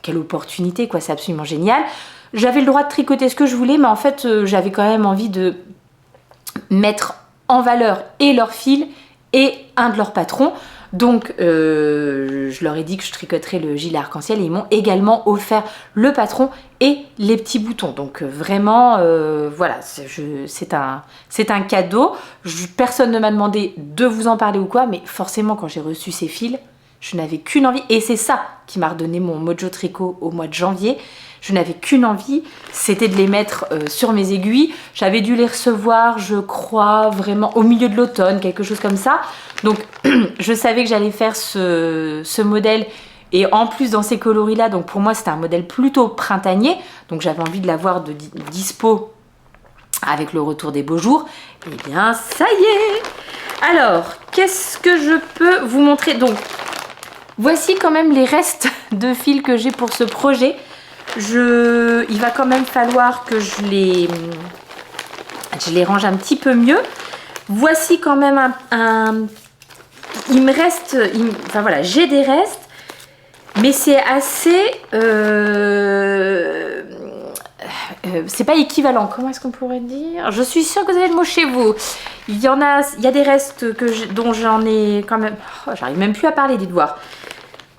quelle opportunité quoi, c'est absolument génial. J'avais le droit de tricoter ce que je voulais, mais en fait j'avais quand même envie de mettre en valeur et leur fil et un de leurs patrons. Donc je leur ai dit que je tricoterais le gilet arc-en-ciel et ils m'ont également offert le patron et les petits boutons. Donc vraiment voilà, c'est un cadeau. Personne ne m'a demandé de vous en parler ou quoi, mais forcément quand j'ai reçu ces fils, je n'avais qu'une envie, et c'est ça qui m'a redonné mon mojo tricot au mois de janvier. Je n'avais qu'une envie, c'était de les mettre sur mes aiguilles. J'avais dû les recevoir, je crois, vraiment au milieu de l'automne, quelque chose comme ça. Donc, je savais que j'allais faire ce modèle. Et en plus, dans ces coloris-là, donc pour moi, c'était un modèle plutôt printanier. Donc, j'avais envie de l'avoir de dispo avec le retour des beaux jours. Et bien, ça y est! Alors, qu'est-ce que je peux vous montrer? Donc, voici quand même les restes de fils que j'ai pour ce projet. Il va quand même falloir que je les range un petit peu mieux. Voici quand même il me reste, enfin voilà, j'ai des restes, mais c'est assez, c'est pas équivalent. Comment est-ce qu'on pourrait dire? Je suis sûre que vous avez le mot chez vous. Il y a des restes dont j'en ai quand même. Oh, j'arrive même plus à parler, dites voir.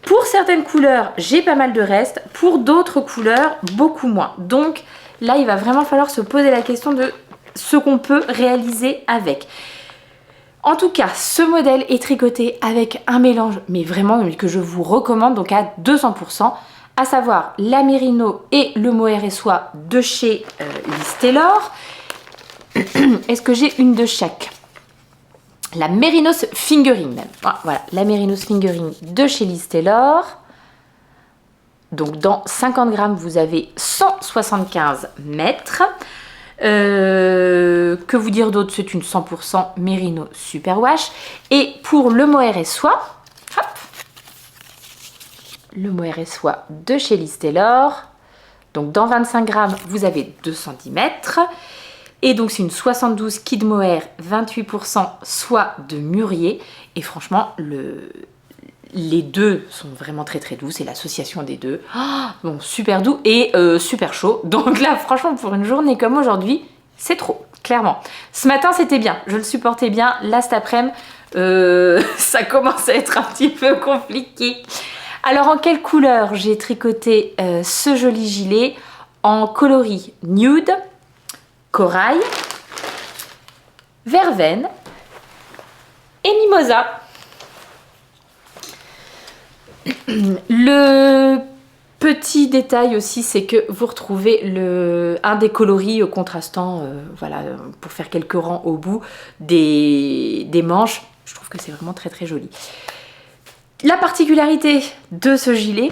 Pour certaines couleurs, j'ai pas mal de restes. Pour d'autres couleurs, beaucoup moins. Donc là, il va vraiment falloir se poser la question de ce qu'on peut réaliser avec. En tout cas, ce modèle est tricoté avec un mélange, mais vraiment que je vous recommande, donc à 200%, à savoir la Mérino et le mohair et soie de chez Liz Taylor. Est-ce que j'ai une de chaque? La Mérinos Fingering même. Voilà, la Mérinos Fingering de chez Liz Taylor. Donc dans 50 grammes, vous avez 175 mètres. Que vous dire d'autre? C'est une 100% Mérino Superwash. Et pour le mohair et soie, hop, le mohair et soie de chez Liz Taylor. Donc dans 25 grammes, vous avez 2 cm. Et donc c'est une 72 Kid Mohair, 28% soie de mûrier. Et franchement, les deux sont vraiment très très doux. C'est l'association des deux. Oh, bon, super doux et super chaud. Donc là, franchement, pour une journée comme aujourd'hui, c'est trop, clairement. Ce matin, c'était bien. Je le supportais bien. Là, cet après-midi, ça commence à être un petit peu compliqué. Alors, en quelle couleur j'ai tricoté ce joli gilet? En coloris nude, corail, verveine et mimosa. Le petit détail aussi, c'est que vous retrouvez un des coloris contrastants, voilà, pour faire quelques rangs au bout des manches. Je trouve que c'est vraiment très très joli. La particularité de ce gilet,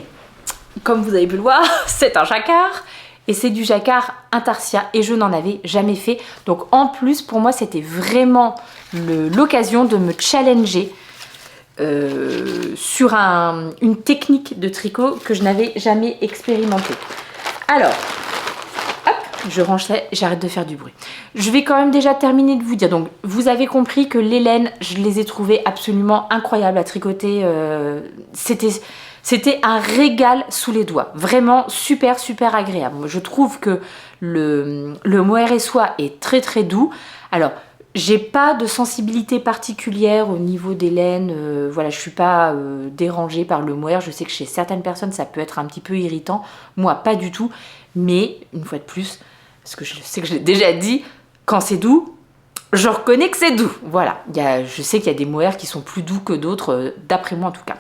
comme vous avez pu le voir, c'est un jacquard. Et c'est du jacquard intarsia et je n'en avais jamais fait. Donc en plus, pour moi, c'était vraiment l'occasion de me challenger sur une technique de tricot que je n'avais jamais expérimentée. Alors, hop, je range ça, j'arrête de faire du bruit. Je vais quand même déjà terminer de vous dire. Donc, vous avez compris que les laines, je les ai trouvées absolument incroyables à tricoter. C'était un régal sous les doigts. Vraiment super, super agréable. Je trouve que le mohair et soie est très, très doux. Alors, j'ai pas de sensibilité particulière au niveau des laines. Voilà, je suis pas dérangée par le mohair. Je sais que chez certaines personnes, ça peut être un petit peu irritant. Moi, pas du tout. Mais, une fois de plus, parce que je sais que je l'ai déjà dit, quand c'est doux, je reconnais que c'est doux. Voilà, je sais qu'il y a des mohairs qui sont plus doux que d'autres, d'après moi en tout cas.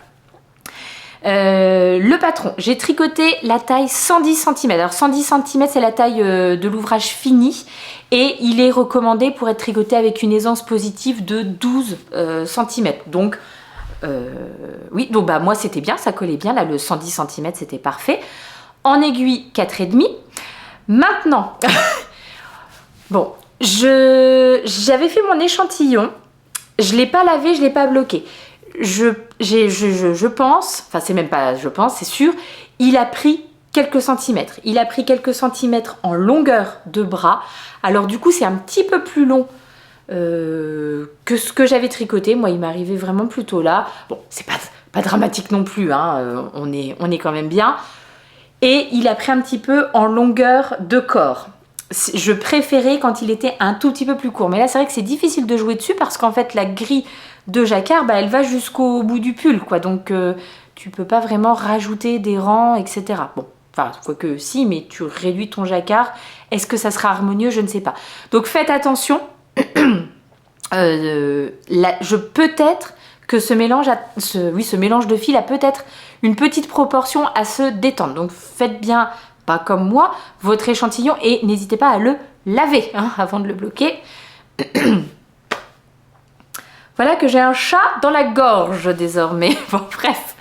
Le patron, j'ai tricoté la taille 110 cm. Alors 110 cm, c'est la taille de l'ouvrage fini et il est recommandé pour être tricoté avec une aisance positive de 12 cm. Donc oui, donc bah moi c'était bien, ça collait bien. Là, le 110 cm, c'était parfait. En aiguille 4,5. Maintenant, bon, j'avais fait mon échantillon. Je l'ai pas lavé, je l'ai pas bloqué. Je pense, enfin c'est même pas je pense, c'est sûr, il a pris quelques centimètres. Il a pris quelques centimètres en longueur de bras. Alors du coup c'est un petit peu plus long que ce que j'avais tricoté. Moi il m'arrivait vraiment plutôt là. Bon, c'est pas dramatique non plus, hein. On est quand même bien. Et il a pris un petit peu en longueur de corps. Je préférais quand il était un tout petit peu plus court. Mais là c'est vrai que c'est difficile de jouer dessus parce qu'en fait la grille de jacquard, bah, elle va jusqu'au bout du pull, quoi. Donc tu peux pas vraiment rajouter des rangs, etc. Bon, enfin, quoique si, mais tu réduis ton jacquard. Est-ce que ça sera harmonieux? Je ne sais pas. Donc faites attention. Peut-être que ce mélange de fil a peut-être une petite proportion à se détendre. Donc faites bien, pas comme moi, votre échantillon et n'hésitez pas à le laver avant de le bloquer. Voilà que j'ai un chat dans la gorge désormais. Bon, bref.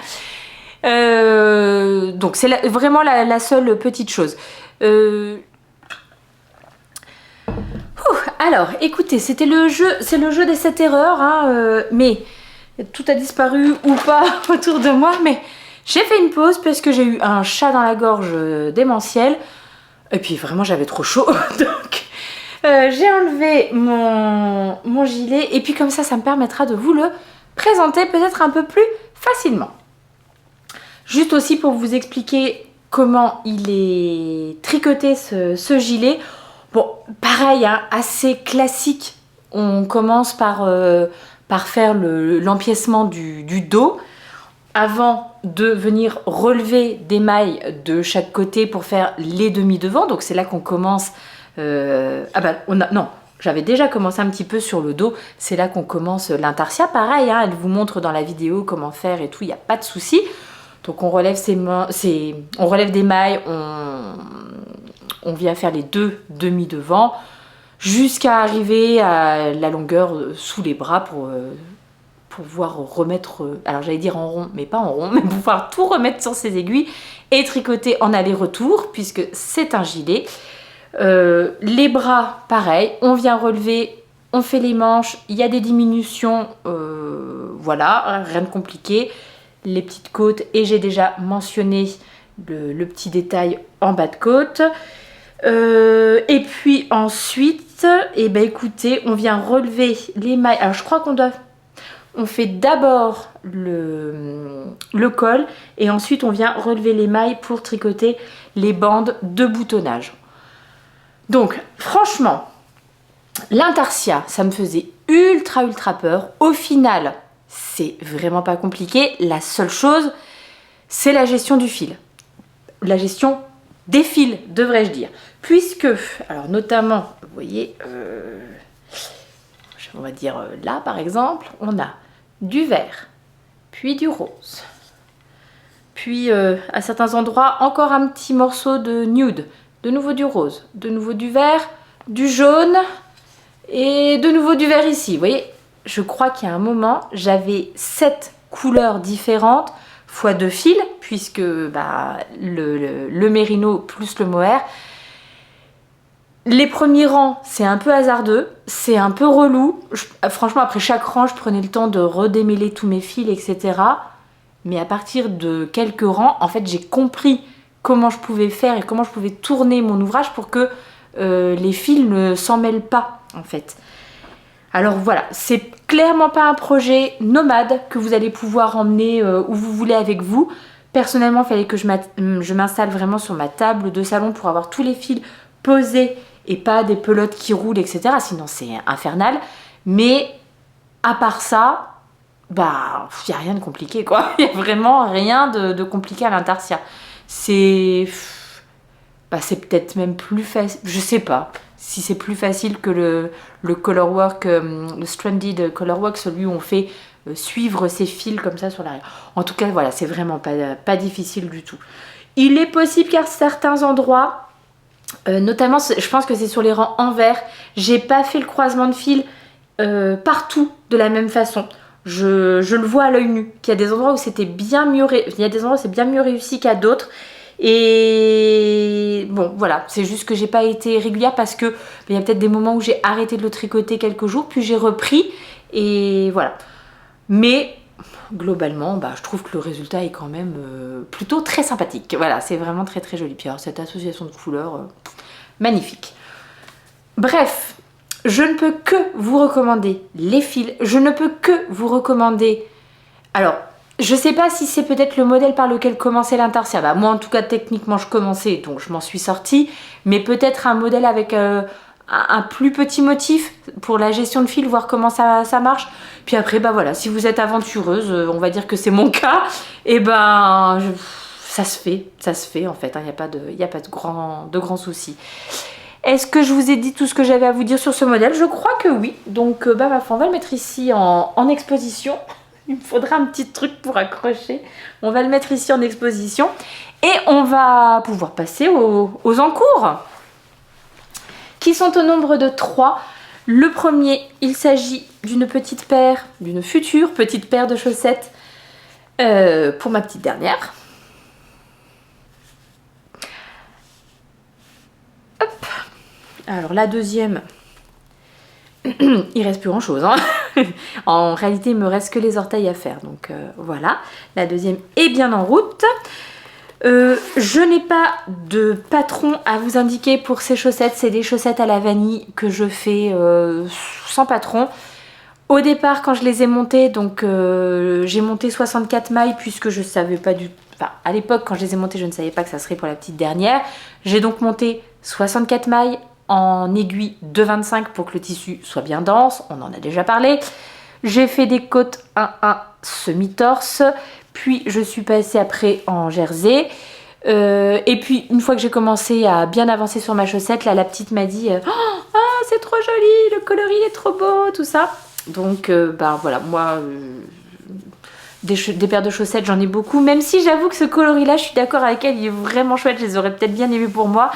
Donc c'est vraiment la seule petite chose. Alors, écoutez, c'est le jeu des 7 erreurs, hein, mais tout a disparu ou pas autour de moi, mais j'ai fait une pause parce que j'ai eu un chat dans la gorge démentiel, et puis vraiment j'avais trop chaud, donc j'ai enlevé mon gilet, et puis comme ça me permettra de vous le présenter peut-être un peu plus facilement. Juste aussi pour vous expliquer comment il est tricoté ce gilet. Bon, pareil, hein, assez classique. On commence par faire l'empiècement du dos avant de venir relever des mailles de chaque côté pour faire les demi-devants. Donc c'est là qu'on commence. Non, j'avais déjà commencé un petit peu sur le dos. C'est là qu'on commence l'intarsia. Pareil, hein, elle vous montre dans la vidéo comment faire et tout. Il n'y a pas de souci. Donc on relève on relève des mailles. On vient faire les deux demi-devants jusqu'à arriver à la longueur sous les bras pour pouvoir remettre, alors j'allais dire en rond, mais pas en rond, mais pouvoir tout remettre sur ses aiguilles et tricoter en aller-retour puisque c'est un gilet. Les bras, pareil, on vient relever, on fait les manches, il y a des diminutions, voilà, rien de compliqué. les petites côtes et j'ai déjà mentionné le petit détail en bas de côte. Et puis ensuite, eh ben écoutez, on vient relever les mailles. Alors je crois on fait d'abord le col et ensuite on vient relever les mailles pour tricoter les bandes de boutonnage. Donc franchement, l'intarsia, ça me faisait ultra peur. Au final, c'est vraiment pas compliqué. La seule chose, c'est la gestion du fil. La gestion des fils, devrais-je dire. Puisque, alors notamment, vous voyez, on va dire là par exemple, on a du vert, puis du rose. Puis à certains endroits, encore un petit morceau de nude. De nouveau du rose, de nouveau du vert, du jaune et de nouveau du vert ici. Vous voyez, je crois qu'il y a un moment, j'avais 7 couleurs différentes fois 2 fils, puisque le mérino plus le mohair. Les premiers rangs, c'est un peu hasardeux, c'est un peu relou. Franchement, après chaque rang, je prenais le temps de redémêler tous mes fils, etc. Mais à partir de quelques rangs, en fait, j'ai compris comment je pouvais faire et comment je pouvais tourner mon ouvrage pour que les fils ne s'en mêlent pas, en fait. Alors voilà, c'est clairement pas un projet nomade que vous allez pouvoir emmener où vous voulez avec vous. Personnellement, il fallait que je m'installe vraiment sur ma table de salon pour avoir tous les fils posés et pas des pelotes qui roulent, etc. Sinon, c'est infernal. Mais à part ça, bah, il n'y a rien de compliqué, quoi. Il n'y a vraiment rien de compliqué à l'intarsia. C'est peut-être même plus facile, je sais pas si c'est plus facile que le colorwork, le stranded colorwork, celui où on fait suivre ses fils comme ça sur l'arrière. En tout cas, voilà, c'est vraiment pas difficile du tout. Il est possible qu'à certains endroits, notamment, je pense que c'est sur les rangs en vert, j'ai pas fait le croisement de fils partout de la même façon. Je le vois à l'œil nu, qu'il y a des endroits où c'était bien mieux, il y a des endroits où c'est bien mieux réussi qu'à d'autres. Et bon, voilà, c'est juste que j'ai pas été régulière parce que il y a peut-être des moments où j'ai arrêté de le tricoter quelques jours, puis j'ai repris et voilà. Mais globalement, je trouve que le résultat est quand même plutôt très sympathique. Voilà, c'est vraiment très joli. Puis alors cette association de couleurs, magnifique. Bref, je ne peux que vous recommander les fils. Je ne peux que vous recommander... Alors, je sais pas si c'est peut-être le modèle par lequel commençait l'intarsia. Moi, en tout cas, techniquement, je commençais, donc je m'en suis sortie. Mais peut-être un modèle avec un plus petit motif pour la gestion de fil, voir comment ça marche. Puis après, voilà, si vous êtes aventureuse, on va dire que c'est mon cas, et ça se fait en fait. Il n'y a pas de grands soucis. Est-ce que je vous ai dit tout ce que j'avais à vous dire sur ce modèle? Je crois que oui. Donc, ma foi, on va le mettre ici en exposition. Il me faudra un petit truc pour accrocher. On va le mettre ici en exposition. Et on va pouvoir passer aux encours, qui sont au nombre de 3. Le premier, il s'agit d'une future petite paire de chaussettes pour ma petite dernière. Hop. Alors la deuxième, il reste plus grand chose, hein. En réalité, il me reste que les orteils à faire. Donc voilà, la deuxième est bien en route. Je n'ai pas de patron à vous indiquer pour ces chaussettes. C'est des chaussettes à la vanille que je fais sans patron. Au départ, quand je les ai montées, donc j'ai monté 64 mailles puisque je savais pas du... Enfin, à l'époque, quand je les ai montées, je ne savais pas que ça serait pour la petite dernière. J'ai donc monté 64 mailles en aiguille de 25 pour que le tissu soit bien dense. On en a déjà parlé. J'ai fait des côtes 1-1 semi-torse. Puis je suis passée après en jersey. Et puis une fois que j'ai commencé à bien avancer sur ma chaussette, là la petite m'a dit oh, c'est trop joli, le coloris est trop beau, tout ça. Donc voilà, moi des paires de chaussettes j'en ai beaucoup. Même si j'avoue que ce coloris là, je suis d'accord avec elle, il est vraiment chouette. Je les aurais peut-être bien aimés pour moi.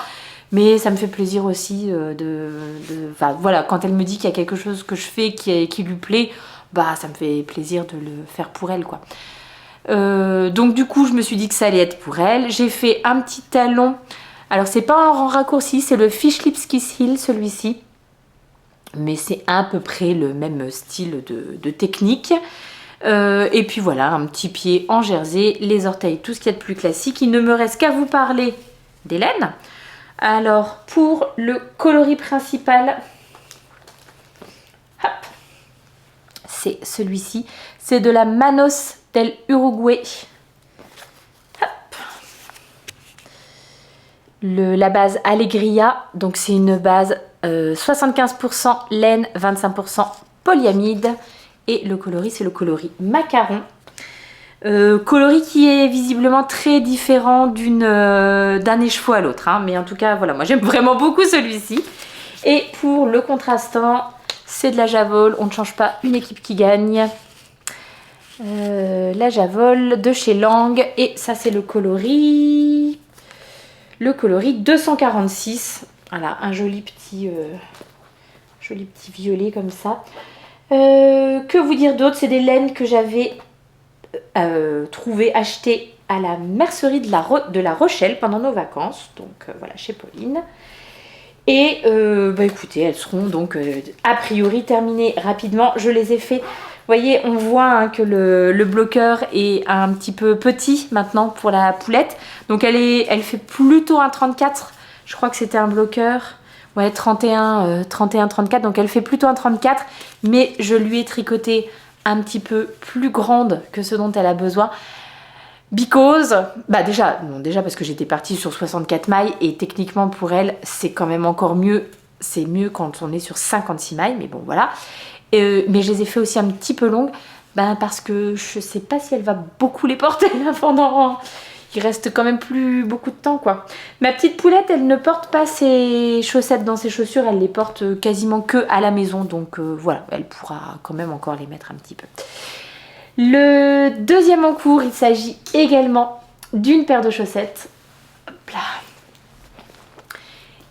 Mais ça me fait plaisir aussi voilà, quand elle me dit qu'il y a quelque chose que je fais qui lui plaît, ça me fait plaisir de le faire pour elle, quoi. Donc du coup je me suis dit que ça allait être pour elle. J'ai fait un petit talon, alors c'est pas en raccourci, c'est le Fish Lips Kiss Heel, celui-ci, mais c'est à peu près le même style de technique. Et puis voilà, un petit pied en jersey, les orteils, tout ce qu'il y a de plus classique. Il ne me reste qu'à vous parler des laines. Alors, pour le coloris principal, hop, c'est celui-ci. C'est de la Manos del Uruguay. Hop. La base Alegria, donc c'est une base 75% laine, 25% polyamide. Et le coloris, c'est le coloris macaron. Coloris qui est visiblement très différent d'un écheveau à l'autre. Hein. Mais en tout cas, voilà, moi j'aime vraiment beaucoup celui-ci. Et pour le contrastant, c'est de la Javol. On ne change pas une équipe qui gagne. La Javol de chez Lang. Et ça, c'est le coloris 246. Voilà, un joli petit violet comme ça. Que vous dire d'autre? C'est des laines que j'avais achetées à la mercerie de la Rochelle pendant nos vacances. Donc voilà, chez Pauline. Et écoutez, elles seront donc a priori terminées rapidement. Je les ai fait. Vous voyez, on voit hein, que le bloqueur est un petit peu petit maintenant pour la poulette. Donc elle fait plutôt un 34. Je crois que c'était un bloqueur. Ouais, 31-34, donc elle fait plutôt un 34, mais je lui ai tricoté un petit peu plus grande que ce dont elle a besoin. Because, déjà parce que j'étais partie sur 64 mailles, et techniquement pour elle, c'est quand même encore mieux, c'est mieux quand on est sur 56 mailles, mais bon voilà. Mais je les ai fait aussi un petit peu longues, parce que je sais pas si elle va beaucoup les porter là pendant... Il reste quand même plus beaucoup de temps quoi. Ma petite poulette, elle ne porte pas ses chaussettes dans ses chaussures, elle les porte quasiment que à la maison. Donc voilà, elle pourra quand même encore les mettre un petit peu. Le deuxième en cours, il s'agit également d'une paire de chaussettes. Hop là.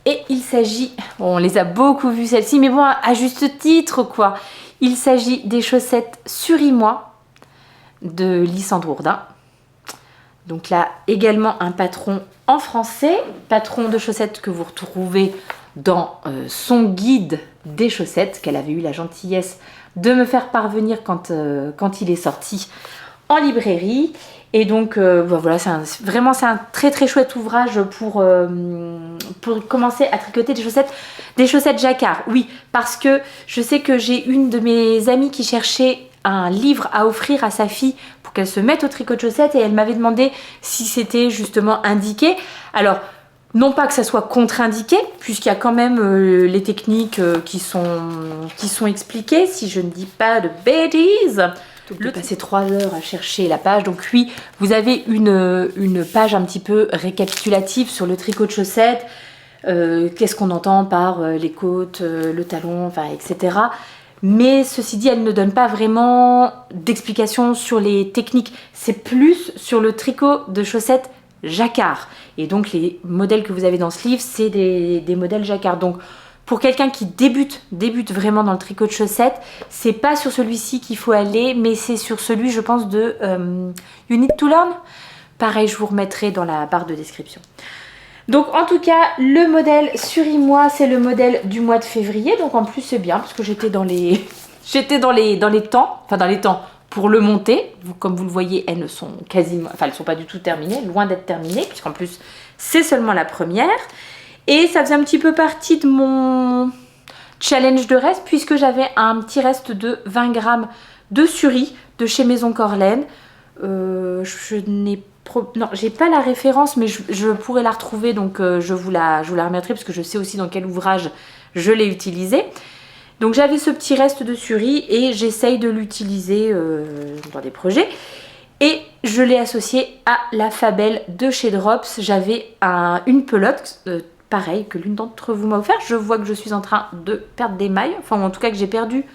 Et il s'agit, on les a beaucoup vues celles-ci, mais bon, à juste titre quoi. Il s'agit des chaussettes Surimois de Lysandre Ourdin. Donc là, également un patron en français, patron de chaussettes que vous retrouvez dans son guide des chaussettes, qu'elle avait eu la gentillesse de me faire parvenir quand il est sorti en librairie. Et donc, voilà, c'est un très très chouette ouvrage pour commencer à tricoter des chaussettes jacquard. Oui, parce que je sais que j'ai une de mes amies qui cherchait un livre à offrir à sa fille pour qu'elle se mette au tricot de chaussettes, et elle m'avait demandé si c'était justement indiqué. Alors, non pas que ça soit contre-indiqué, puisqu'il y a quand même les techniques qui sont expliquées, si je ne dis pas de bêtises. De passer 3 heures à chercher la page. Donc oui, vous avez une page un petit peu récapitulative sur le tricot de chaussettes. Qu'est-ce qu'on entend par les côtes, le talon, enfin, etc. Mais ceci dit, elle ne donne pas vraiment d'explications sur les techniques. C'est plus sur le tricot de chaussettes jacquard. Et donc les modèles que vous avez dans ce livre, c'est des modèles jacquard. Donc pour quelqu'un qui débute vraiment dans le tricot de chaussettes, c'est pas sur celui-ci qu'il faut aller, mais c'est sur celui, je pense, de You Need to Learn. Pareil, je vous remettrai dans la barre de description. Donc en tout cas, le modèle Surimois, c'est le modèle du mois de février. Donc en plus c'est bien parce que j'étais dans les temps, pour le monter. Comme vous le voyez, elles sont pas du tout terminées, loin d'être terminées, puisqu'en plus c'est seulement la première. Et ça faisait un petit peu partie de mon challenge de reste, puisque j'avais un petit reste de 20 grammes de Suri de chez Maison Corlaine. J'ai pas la référence, mais je pourrais la retrouver, donc je vous la remettrai, parce que je sais aussi dans quel ouvrage je l'ai utilisé. Donc j'avais ce petit reste de Suri et j'essaye de l'utiliser dans des projets. Et je l'ai associé à la Fabelle de chez Drops. J'avais une pelote, pareil, que l'une d'entre vous m'a offert. Je vois que je suis en train de perdre des mailles, enfin en tout cas que j'ai perdu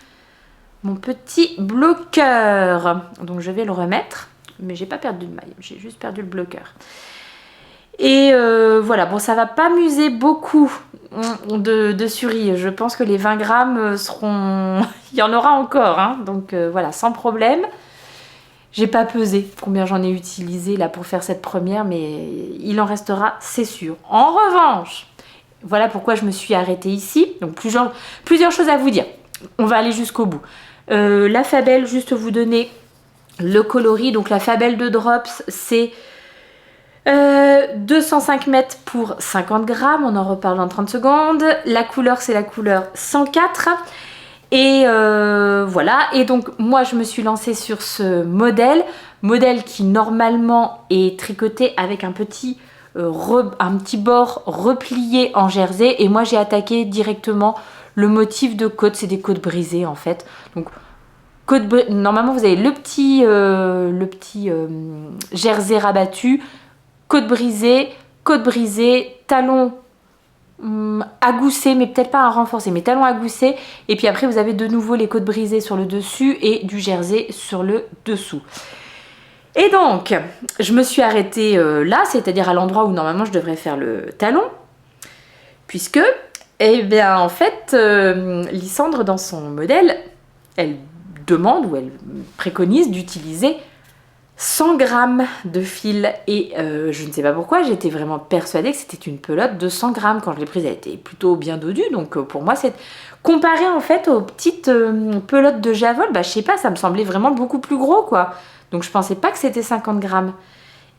mon petit bloqueur. Donc je vais le remettre. Mais j'ai pas perdu de maille, j'ai juste perdu le bloqueur. Et voilà, bon, ça va pas m'user beaucoup de Suri. Je pense que les 20 grammes seront... Il y en aura encore, hein. Donc voilà, sans problème. J'ai pas pesé combien j'en ai utilisé là pour faire cette première, mais il en restera, c'est sûr. En revanche, voilà pourquoi je me suis arrêtée ici. Donc plusieurs choses à vous dire. On va aller jusqu'au bout. La Fabelle, juste vous donner Le coloris, donc la Fabelle de Drops, c'est 205 mètres pour 50 grammes, on en reparle dans 30 secondes. La couleur, c'est la couleur 104. Et voilà, et donc moi je me suis lancée sur ce modèle qui normalement est tricoté avec un petit bord replié en jersey, et moi j'ai attaqué directement le motif de côte, c'est des côtes brisées en fait. Donc normalement vous avez le petit jersey rabattu, côte brisée, talon agoussé, mais peut-être pas un renforcé, mais talon agoussé, et puis après vous avez de nouveau les côtes brisées sur le dessus et du jersey sur le dessous. Et donc je me suis arrêtée là, c'est-à-dire à l'endroit où normalement je devrais faire le talon, puisque eh bien en fait Lysandre dans son modèle, elle demande ou elle préconise d'utiliser 100 grammes de fil, et je ne sais pas pourquoi, j'étais vraiment persuadée que c'était une pelote de 100 grammes. Quand je l'ai prise, elle était plutôt bien dodue, donc pour moi, c'est comparé en fait aux petites pelotes de Javol, bah je sais pas, ça me semblait vraiment beaucoup plus gros quoi. Donc je pensais pas que c'était 50 grammes.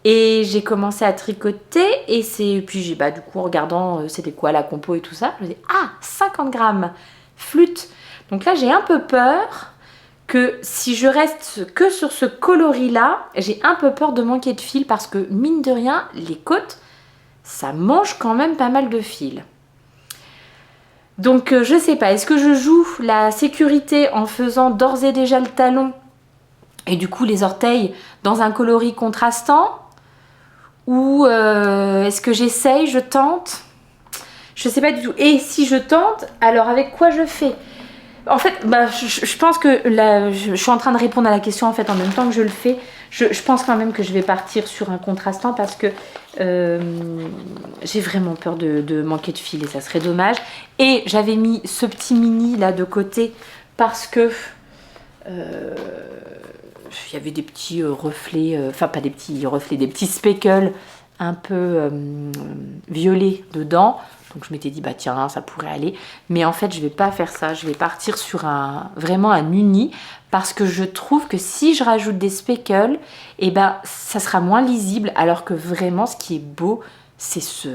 Et j'ai commencé à tricoter, et puis j'ai du coup en regardant c'était quoi la compo et tout ça, je me dis 50 grammes, flûte. Donc là j'ai un peu peur que si je reste que sur ce coloris-là, j'ai un peu peur de manquer de fil, parce que mine de rien, les côtes, ça mange quand même pas mal de fil. Donc je sais pas, est-ce que je joue la sécurité en faisant d'ores et déjà le talon et du coup les orteils dans un coloris contrastant, ou est-ce que j'essaye, je tente? Je sais pas du tout. Et si je tente, alors avec quoi je fais? En fait, je pense que là, je suis en train de répondre à la question en fait en même temps que je le fais. Je pense quand même que je vais partir sur un contrastant, parce que j'ai vraiment peur de manquer de fil, et ça serait dommage. Et j'avais mis ce petit mini là de côté parce que il y avait des petits reflets, enfin pas des petits reflets, des petits speckles un peu violets dedans. Donc je m'étais dit tiens, ça pourrait aller, mais en fait je vais pas faire ça, je vais partir sur vraiment un uni, parce que je trouve que si je rajoute des speckles, ça sera moins lisible, alors que vraiment ce qui est beau, c'est ce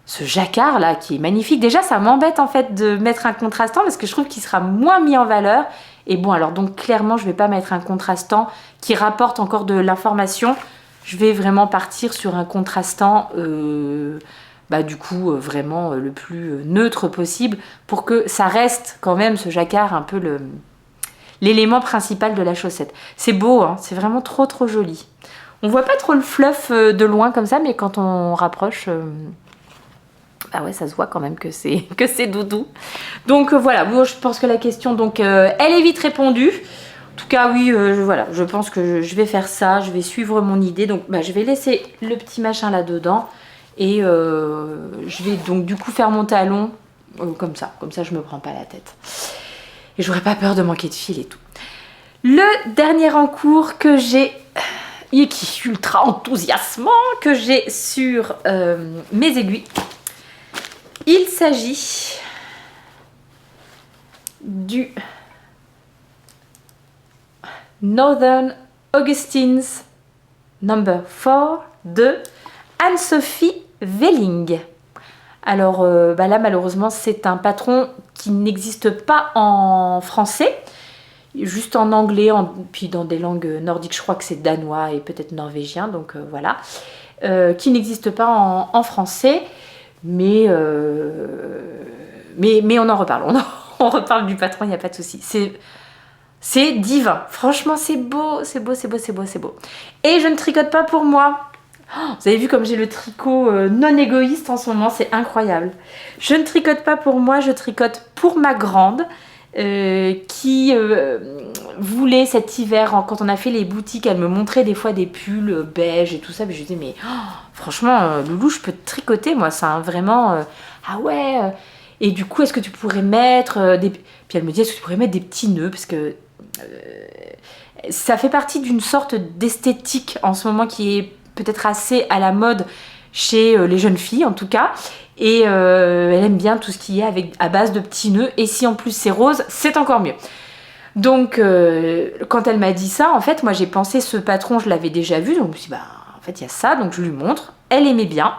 jacquard là qui est magnifique. Déjà ça m'embête en fait de mettre un contrastant, parce que je trouve qu'il sera moins mis en valeur. Et bon, alors donc clairement je vais pas mettre un contrastant qui rapporte encore de l'information, je vais vraiment partir sur un contrastant du coup vraiment le plus neutre possible, pour que ça reste quand même ce jacquard un peu l'élément principal de la chaussette. C'est beau, hein, c'est vraiment trop trop joli. On voit pas trop le fluff de loin comme ça, mais quand on rapproche, ouais, ça se voit quand même que c'est doudou. Donc voilà, bon, je pense que la question donc elle est vite répondue. En tout cas oui, voilà, je pense que je vais faire ça, je vais suivre mon idée. Donc je vais laisser le petit machin là dedans. Et je vais donc du coup faire mon talon comme ça je me prends pas la tête. Et j'aurais pas peur de manquer de fil et tout. Le dernier en cours que j'ai, et qui est ultra enthousiasmant, que j'ai sur mes aiguilles, il s'agit du Northern Augustins number 4 de Anne-Sophie Welling. Alors là malheureusement c'est un patron qui n'existe pas en français, juste en anglais, puis dans des langues nordiques, je crois que c'est danois et peut-être norvégien, donc voilà, qui n'existe pas en français, mais on en reparle, on reparle du patron, il n'y a pas de souci. C'est divin, franchement c'est beau, c'est beau. Et je ne tricote pas pour moi. Vous avez vu comme j'ai le tricot non égoïste en ce moment, c'est incroyable. Je ne tricote pas pour moi, je tricote pour ma grande qui voulait cet hiver, quand on a fait les boutiques, elle me montrait des fois des pulls beige et tout ça, mais je disais franchement Loulou, je peux te tricoter moi ça, vraiment ah ouais et du coup est-ce que tu pourrais mettre des... Puis elle me dit est-ce que tu pourrais mettre des petits nœuds, parce que ça fait partie d'une sorte d'esthétique en ce moment qui est peut-être assez à la mode chez les jeunes filles en tout cas, et elle aime bien tout ce qui est à base de petits nœuds, et si en plus c'est rose, c'est encore mieux. Donc, quand elle m'a dit ça, en fait, moi j'ai pensé ce patron, je l'avais déjà vu, donc je me suis dit, bah, en fait, il y a ça, donc je lui montre. Elle aimait bien.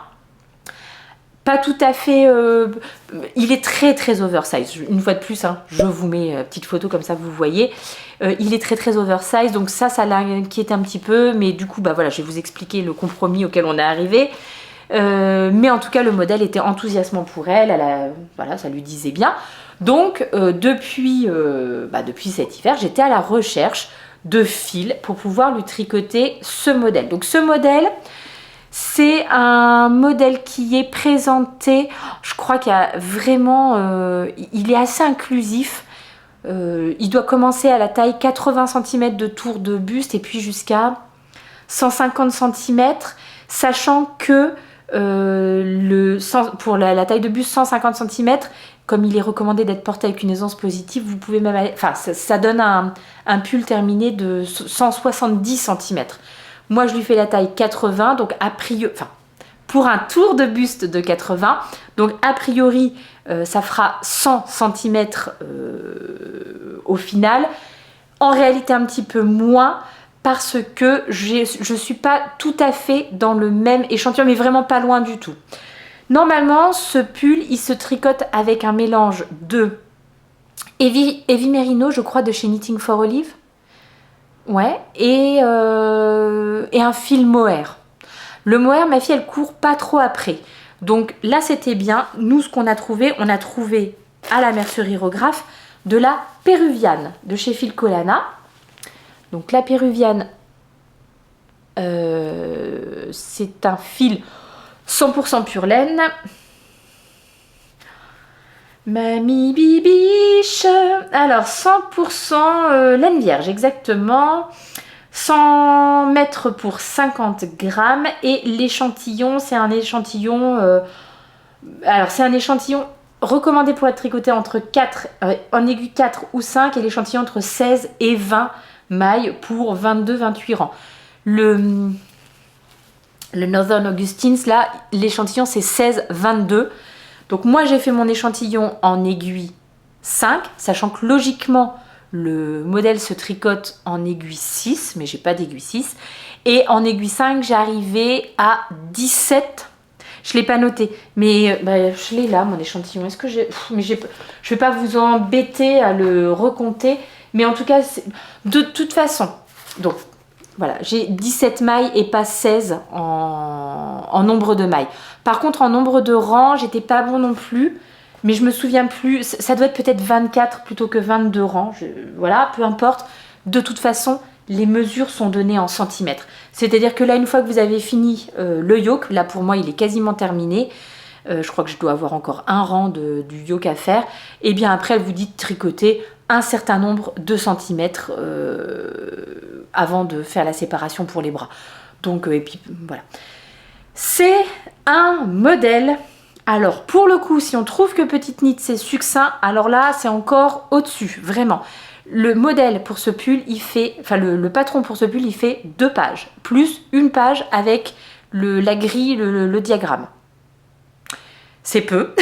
Pas tout à fait... il est très très oversize. Une fois de plus, hein, je vous mets une petite photo comme ça, vous voyez. Il est très très oversize, donc ça l'inquiète un petit peu. Mais du coup, bah voilà, je vais vous expliquer le compromis auquel on est arrivé. Mais en tout cas, le modèle était enthousiasmant pour elle. Voilà, ça lui disait bien. Donc, depuis cet hiver, j'étais à la recherche de fils pour pouvoir lui tricoter ce modèle. Donc, ce modèle... C'est un modèle qui est présenté, je crois qu'il y a vraiment, il est assez inclusif. Il doit commencer à la taille 80 cm de tour de buste et puis jusqu'à 150 cm, sachant que pour la taille de buste 150 cm, comme il est recommandé d'être porté avec une aisance positive, vous pouvez même aller, enfin ça donne un pull terminé de 170 cm. Moi, je lui fais la taille 80, donc a priori, enfin, pour un tour de buste de 80, donc a priori, ça fera 100 cm au final. En réalité, un petit peu moins, parce que je ne suis pas tout à fait dans le même échantillon, mais vraiment pas loin du tout. Normalement, ce pull, il se tricote avec un mélange de Heavy Merino, je crois, de chez Knitting for Olive. Ouais, et un fil mohair. Le mohair, ma fille, elle court pas trop après. Donc là, c'était bien. Nous, ce qu'on a trouvé, on a trouvé à la merceryrographe de la péruviane de chez Filcolana. Donc la péruviane, c'est un fil 100% pure laine. Mamie bibiche. Alors 100% laine vierge, exactement. 100 mètres pour 50 grammes. Et l'échantillon, c'est un échantillon... alors c'est un échantillon recommandé pour être tricoté entre 4, en aiguille 4 ou 5. Et l'échantillon entre 16 et 20 mailles pour 22-28 rangs. Le Northern Augustins, là, l'échantillon c'est 16-22. Donc moi j'ai fait mon échantillon en aiguille 5, sachant que logiquement le modèle se tricote en aiguille 6, mais j'ai pas d'aiguille 6. Et en aiguille 5, j'ai arrivé à 17. Je l'ai pas noté, mais je l'ai là mon échantillon. Est-ce que j'ai... Je vais pas vous embêter à le recompter, mais en tout cas, de toute façon. Donc voilà, j'ai 17 mailles et pas 16 en nombre de mailles. Par contre, en nombre de rangs, j'étais pas bon non plus. Mais je me souviens plus. Ça doit être peut-être 24 plutôt que 22 rangs. Voilà, peu importe. De toute façon, les mesures sont données en centimètres. C'est-à-dire que là, une fois que vous avez fini le yoke, là pour moi, il est quasiment terminé. Je crois que je dois avoir encore un rang du yoke à faire. Et bien après, elle vous dit de tricoter un certain nombre de centimètres avant de faire la séparation pour les bras. Donc, et puis voilà. C'est un modèle. Alors, pour le coup, si on trouve que Petite Knit, c'est succinct, alors là, c'est encore au-dessus, vraiment. Le modèle pour ce pull, il fait, enfin, le patron pour ce pull, il fait 2 pages, plus une page avec la grille, le diagramme. C'est peu.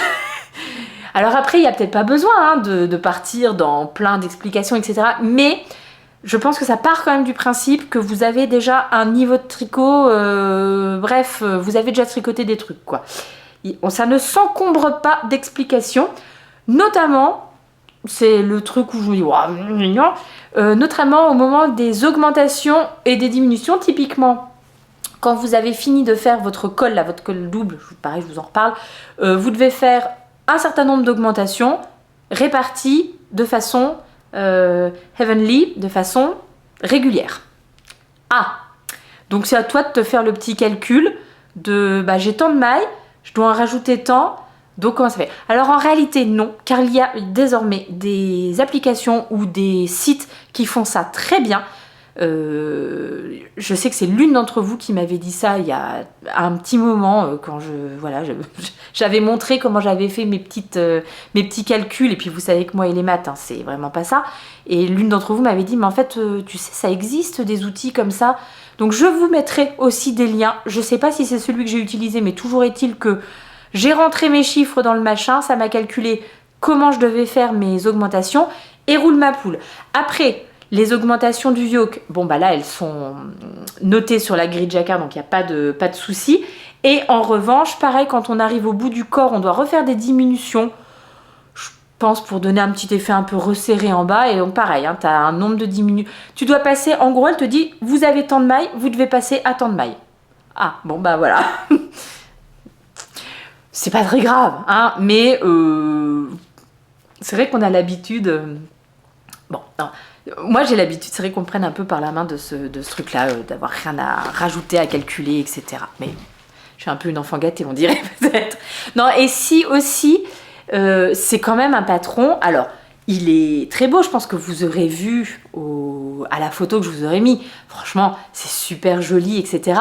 Alors après, il n'y a peut-être pas besoin de partir dans plein d'explications, etc. Mais je pense que ça part quand même du principe que vous avez déjà un niveau de tricot, bref, vous avez déjà tricoté des trucs, quoi. Ça ne s'encombre pas d'explications, notamment, c'est le truc où je me dis, wow, notamment au moment des augmentations et des diminutions, typiquement. Quand vous avez fini de faire votre col, là, votre col double, pareil, je vous en reparle, vous devez faire un certain nombre d'augmentations réparties de façon heavenly, de façon régulière. Ah, donc c'est à toi de te faire le petit calcul de j'ai tant de mailles, je dois en rajouter tant, donc comment ça fait? Alors en réalité non, car il y a désormais des applications ou des sites qui font ça très bien. Je sais que c'est l'une d'entre vous qui m'avait dit ça il y a un petit moment quand j'avais montré comment j'avais fait mes petits calculs, et puis vous savez que moi et les maths, c'est vraiment pas ça, et l'une d'entre vous m'avait dit mais en fait tu sais ça existe des outils comme ça, donc je vous mettrai aussi des liens. Je sais pas si c'est celui que j'ai utilisé, mais toujours est-il que j'ai rentré mes chiffres dans le machin, ça m'a calculé comment je devais faire mes augmentations, et roule ma poule. Après, les augmentations du yoke, bon bah là elles sont notées sur la grille jacquard, donc il n'y a pas de souci. Et en revanche, pareil, quand on arrive au bout du corps, on doit refaire des diminutions. Je pense pour donner un petit effet un peu resserré en bas. Et donc pareil, tu as un nombre de diminutions. Tu dois passer, en gros elle te dit, vous avez tant de mailles, vous devez passer à tant de mailles. Ah, bon bah voilà. C'est pas très grave, hein, mais c'est vrai qu'on a l'habitude... Bon, non. Moi j'ai l'habitude, c'est vrai qu'on me prenne un peu par la main de ce truc-là, d'avoir rien à rajouter, à calculer, etc. Mais je suis un peu une enfant gâtée, on dirait peut-être. Non, et si aussi, c'est quand même un patron, alors il est très beau, je pense que vous aurez vu à la photo que je vous aurais mis. Franchement, c'est super joli, etc.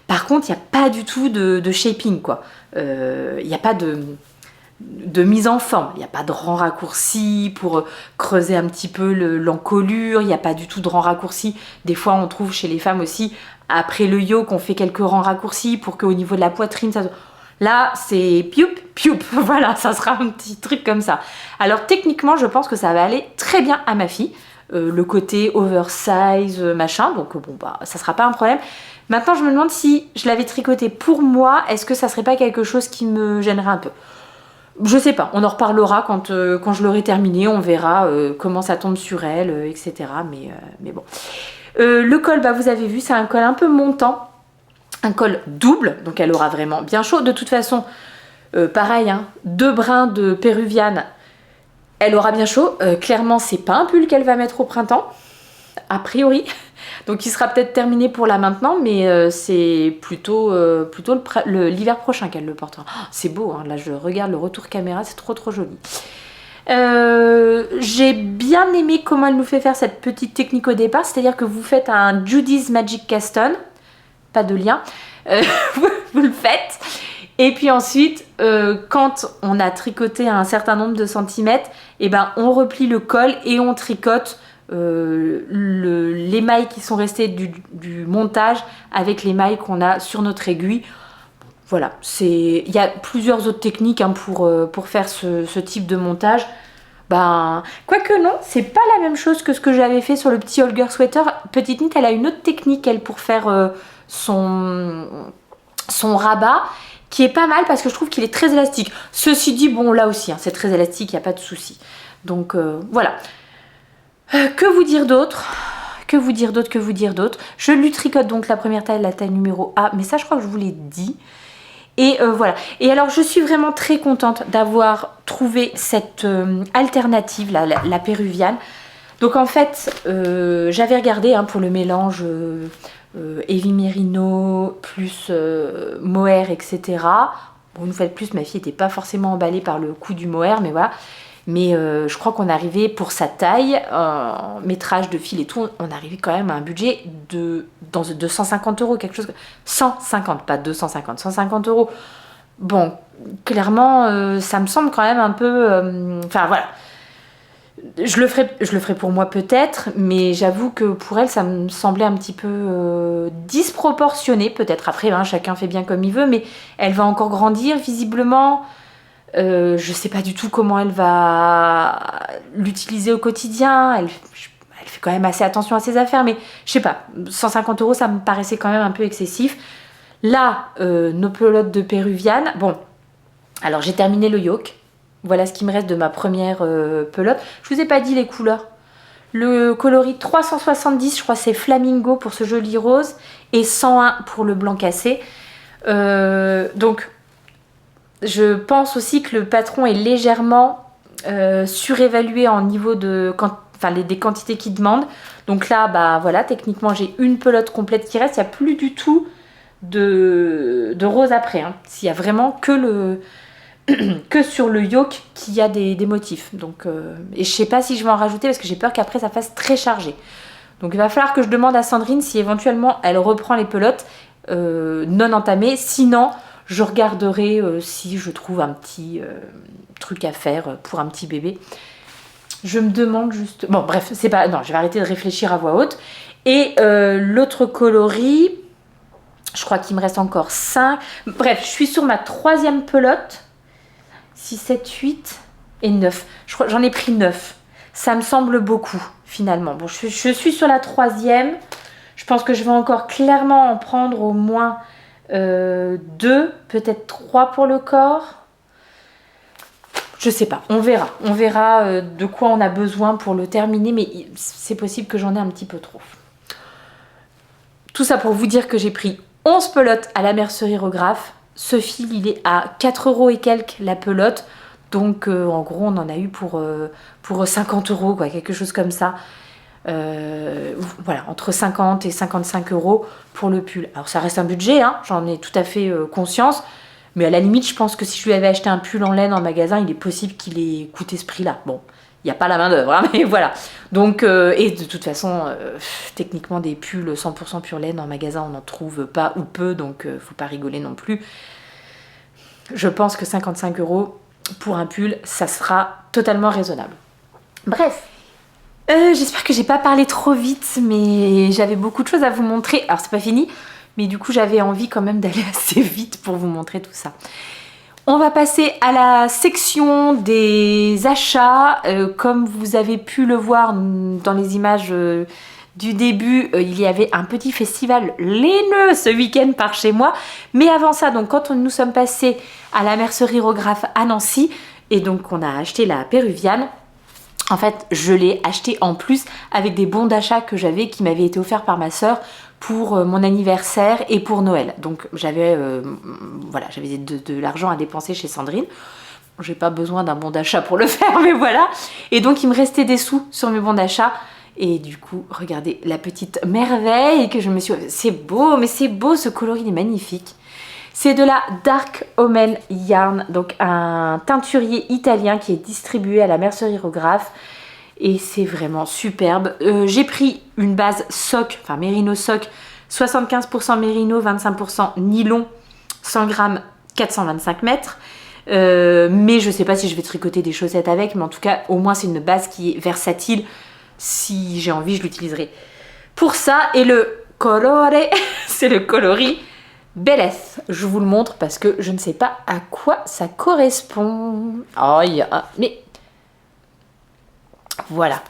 Par contre, il n'y a pas du tout de shaping, quoi. Il n'y a pas de mise en forme, il n'y a pas de rang raccourci pour creuser un petit peu l'encolure, il n'y a pas du tout de rang raccourci. Des fois on trouve chez les femmes aussi, après le yoke, on fait quelques rangs raccourcis pour qu'au niveau de la poitrine, ça... Là c'est pioup, pioup, voilà, ça sera un petit truc comme ça. Alors techniquement je pense que ça va aller très bien à ma fille, le côté oversize, machin, donc bon bah ça sera pas un problème. Maintenant je me demande si je l'avais tricoté pour moi, est-ce que ça serait pas quelque chose qui me gênerait un peu? Je sais pas, on en reparlera quand je l'aurai terminé, on verra comment ça tombe sur elle, etc. Mais bon. Le col, bah, vous avez vu, c'est un col un peu montant, un col double, donc elle aura vraiment bien chaud. De toute façon, pareil, hein, 2 brins de péruviane, elle aura bien chaud. Clairement, c'est pas un pull qu'elle va mettre au printemps, a priori. Donc il sera peut-être terminé pour là maintenant, mais c'est plutôt l'hiver prochain qu'elle le portera. Oh, c'est beau, hein, là je regarde le retour caméra, c'est trop joli. J'ai bien aimé comment elle nous fait faire cette petite technique au départ, c'est-à-dire que vous faites un Judy's Magic Cast On, pas de lien, vous le faites. Et puis ensuite, quand on a tricoté un certain nombre de centimètres, et ben on replie le col et on tricote les mailles qui sont restées du montage avec les mailles qu'on a sur notre aiguille. Voilà, il y a plusieurs autres techniques, hein, pour faire ce type de montage. Ben, quoique non, c'est pas la même chose que ce que j'avais fait sur le petit Holger Sweater. Petite Knit, elle a une autre technique, elle, pour faire son rabat, qui est pas mal parce que je trouve qu'il est très élastique. Ceci dit, bon, là aussi, hein, c'est très élastique, il n'y a pas de souci. Donc voilà. Que vous dire d'autre? Je lui tricote donc la première taille, la taille numéro A, mais ça je crois que je vous l'ai dit. Et voilà. Et alors je suis vraiment très contente d'avoir trouvé cette alternative, la péruviane. Donc en fait, j'avais regardé, hein, pour le mélange Heavy Merino plus mohair, etc. Bon, une fois de plus, ma fille n'était pas forcément emballée par le coup du mohair, mais voilà. Mais je crois qu'on arrivait, pour sa taille, métrage de fil et tout, on arrivait quand même à un budget de 150 €, quelque chose. 150, pas 250, 150 €. Bon, clairement, ça me semble quand même un peu... Enfin, voilà. Je le ferai pour moi peut-être, mais j'avoue que pour elle, ça me semblait un petit peu disproportionné. Peut-être après, hein, chacun fait bien comme il veut, mais elle va encore grandir, visiblement... je sais pas du tout comment elle va l'utiliser au quotidien. Elle fait quand même assez attention à ses affaires, mais je sais pas, 150 €, ça me paraissait quand même un peu excessif. Là, nos pelotes de péruviane. Bon, alors j'ai terminé le yoke. Voilà ce qui me reste de ma première pelote. Je vous ai pas dit les couleurs. Le coloris 370, je crois c'est Flamingo pour ce joli rose, et 101 pour le blanc cassé. Donc je pense aussi que le patron est légèrement surévalué en niveau des quantités qu'il demande. Donc là, bah voilà, techniquement j'ai une pelote complète qui reste. Il n'y a plus du tout de rose après, hein. Il y a vraiment que sur le yoke qu'il y a des motifs. Donc, et je sais pas si je vais en rajouter parce que j'ai peur qu'après ça fasse très chargé. Donc il va falloir que je demande à Sandrine si éventuellement elle reprend les pelotes non entamées. Sinon, je regarderai si je trouve un petit truc à faire pour un petit bébé. Je me demande juste... Bon, bref, c'est pas... Non, je vais arrêter de réfléchir à voix haute. Et l'autre coloris, je crois qu'il me reste encore 5. Bref, je suis sur ma 3e pelote. 6, 7, 8 et 9. J'en ai pris 9. ça me semble beaucoup finalement. Bon, je suis sur la 3e. Je pense que je vais encore clairement en prendre au moins 2, peut-être 3 pour le corps. Je sais pas, on verra. On verra de quoi on a besoin pour le terminer, mais c'est possible que j'en ai un petit peu trop. Tout ça pour vous dire que j'ai pris 11 pelotes à la mercerie-rographe. Ce fil, il est à 4 € et quelques la pelote. Donc en gros, on en a eu pour 50 €, quoi, quelque chose comme ça. Voilà, entre 50 et 55 € pour le pull. Alors ça reste un budget, hein, j'en ai tout à fait conscience. Mais à la limite, je pense que si je lui avais acheté un pull en laine en magasin, il est possible qu'il ait coûté ce prix-là. Bon, il n'y a pas la main d'œuvre, hein, mais voilà. Donc, et de toute façon, techniquement, des pulls 100% pure laine en magasin, on n'en trouve pas ou peu, donc faut pas rigoler non plus. Je pense que 55 € pour un pull, ça sera totalement raisonnable. Bref, j'espère que j'ai pas parlé trop vite, mais j'avais beaucoup de choses à vous montrer. Alors, c'est pas fini. Mais du coup, j'avais envie quand même d'aller assez vite pour vous montrer tout ça. On va passer à la section des achats. Comme vous avez pu le voir dans les images du début, il y avait un petit festival laineux ce week-end par chez moi. Mais avant ça, donc quand nous sommes passés à la mercerie-rographe à Nancy, et donc on a acheté la péruviane. En fait, je l'ai acheté en plus avec des bons d'achat que j'avais, qui m'avaient été offerts par ma sœur pour mon anniversaire et pour Noël. Donc j'avais de l'argent à dépenser chez Sandrine. J'ai pas besoin d'un bon d'achat pour le faire, mais voilà. Et donc il me restait des sous sur mes bons d'achat. Et du coup, regardez la petite merveille que je me suis... C'est beau, mais c'est beau, ce coloris il est magnifique. C'est de la Dark Omen Yarn, donc un teinturier italien qui est distribué à la mercerie-rographe. Et c'est vraiment superbe. J'ai pris une base soc, enfin mérino soc, 75% mérino, 25% nylon, 100 grammes, 425 mètres. Mais je sais pas si je vais tricoter des chaussettes avec, mais en tout cas, au moins c'est une base qui est versatile. Si j'ai envie, je l'utiliserai pour ça. Et le colore, c'est le coloris Belles. Je vous le montre parce que je ne sais pas à quoi ça correspond. Oh, mais... Voilà.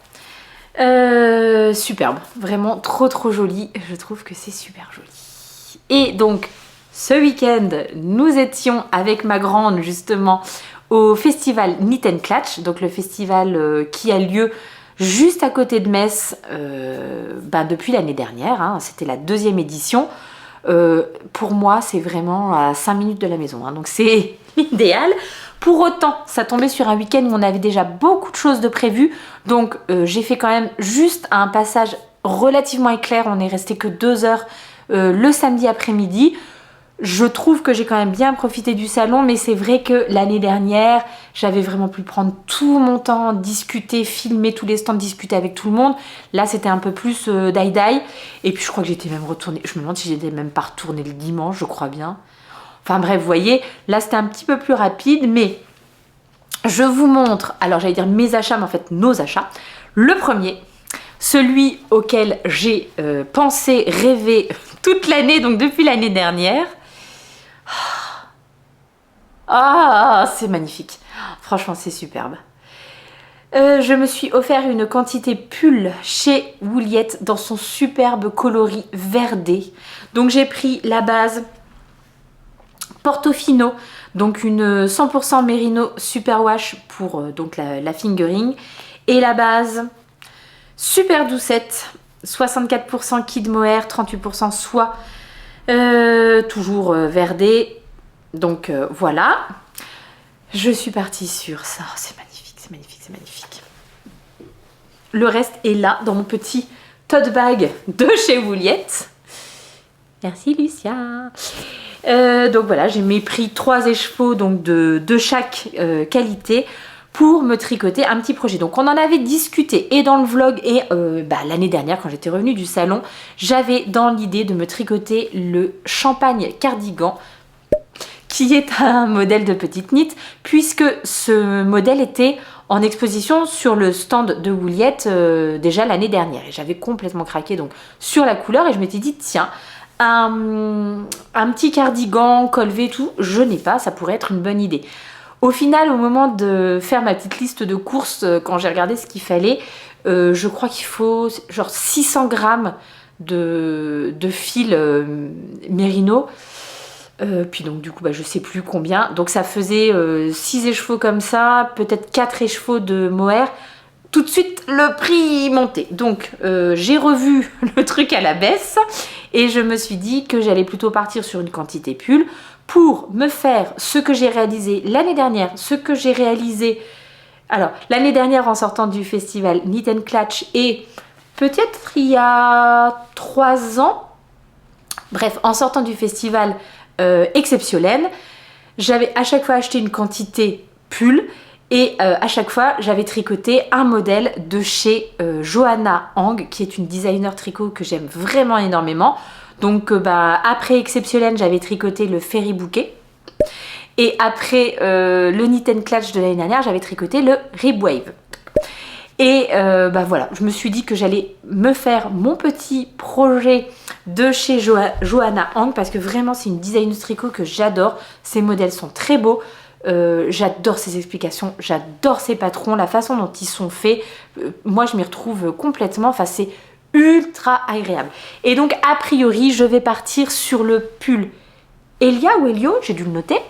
Superbe. Vraiment trop joli. Je trouve que c'est super joli. Et donc, ce week-end, nous étions avec ma grande justement au festival Knit and Clutch. Donc le festival qui a lieu juste à côté de Metz depuis l'année dernière. Hein. C'était la 2e édition. Pour moi, c'est vraiment à 5 minutes de la maison. Hein. Donc c'est idéal. Pour autant, ça tombait sur un week-end où on avait déjà beaucoup de choses de prévues. Donc j'ai fait quand même juste un passage relativement éclair. On est resté que 2 heures le samedi après-midi. Je trouve que j'ai quand même bien profité du salon, mais c'est vrai que l'année dernière, j'avais vraiment pu prendre tout mon temps, discuter, filmer tous les stands, discuter avec tout le monde. Là, c'était un peu plus die-die. Et puis je crois que j'étais même retournée, je me demande si j'étais même pas retournée le dimanche, je crois bien. Enfin bref, vous voyez, là c'était un petit peu plus rapide, mais je vous montre, alors j'allais dire mes achats, mais en fait nos achats. Le premier, celui auquel j'ai pensé, rêvé toute l'année, donc depuis l'année dernière. Ah, c'est magnifique. Franchement, c'est superbe. Je me suis offert une quantité pull chez Woollette dans son superbe coloris verdé. Donc j'ai pris la base Portofino, donc une 100% mérino superwash pour donc la fingering, et la base super doucette 64% kid mohair, 38% soie, toujours verdé. Donc voilà, je suis partie sur ça. Oh, c'est magnifique, c'est magnifique, c'est magnifique. Le reste est là dans mon petit tote bag de chez Woollette. Merci Lucia. Donc voilà, j'ai pris 3 écheveaux donc de chaque qualité pour me tricoter un petit projet. Donc on en avait discuté et dans le vlog et l'année dernière quand j'étais revenue du salon, j'avais dans l'idée de me tricoter le champagne cardigan, qui est un modèle de petite knit, puisque ce modèle était en exposition sur le stand de Woollette déjà l'année dernière. Et j'avais complètement craqué donc sur la couleur et je m'étais dit tiens, un petit cardigan, col V, tout, je n'ai pas, ça pourrait être une bonne idée. Au final, au moment de faire ma petite liste de courses, quand j'ai regardé ce qu'il fallait, je crois qu'il faut genre 600 grammes de fil mérino. Puis donc du coup je sais plus combien. Donc ça faisait 6 écheveaux comme ça, peut-être 4 écheveaux de mohair. Tout de suite le prix montait. Donc j'ai revu le truc à la baisse et je me suis dit que j'allais plutôt partir sur une quantité pull pour me faire ce que j'ai réalisé l'année dernière, ce que j'ai réalisé alors l'année dernière en sortant du festival Knit and Clutch et peut-être il y a 3 ans, bref, en sortant du festival exceptionnel, j'avais à chaque fois acheté une quantité pull et à chaque fois j'avais tricoté un modèle de chez Johanna Hang qui est une designer tricot que j'aime vraiment énormément. Donc après exceptionnel j'avais tricoté le Fairy Bouquet et après le Knit and Clutch de l'année dernière j'avais tricoté le Rib Wave. Et voilà, je me suis dit que j'allais me faire mon petit projet de chez Johanna Hang parce que vraiment c'est une designeuse tricot que j'adore. Ses modèles sont très beaux, j'adore ses explications, j'adore ses patrons, la façon dont ils sont faits. Moi je m'y retrouve complètement, enfin c'est ultra agréable. Et donc a priori je vais partir sur le pull Elia ou Elio, j'ai dû le noter.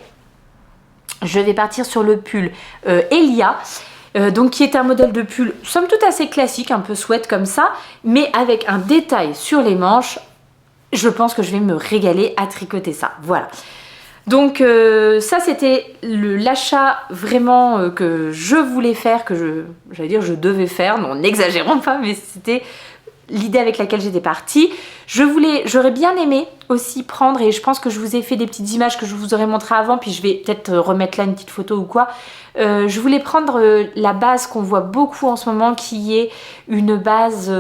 Je vais partir sur le pull Elia. Donc qui est un modèle de pull somme toute assez classique, un peu sweat comme ça, mais avec un détail sur les manches. Je pense que je vais me régaler à tricoter ça, voilà. Donc ça c'était l'achat vraiment que je voulais faire, j'allais dire je devais faire, non n'exagérons pas, mais c'était l'idée avec laquelle j'étais partie. J'aurais bien aimé aussi prendre, et je pense que je vous ai fait des petites images que je vous aurais montré avant, puis je vais peut-être remettre là une petite photo ou quoi. Je voulais prendre la base qu'on voit beaucoup en ce moment, qui est une base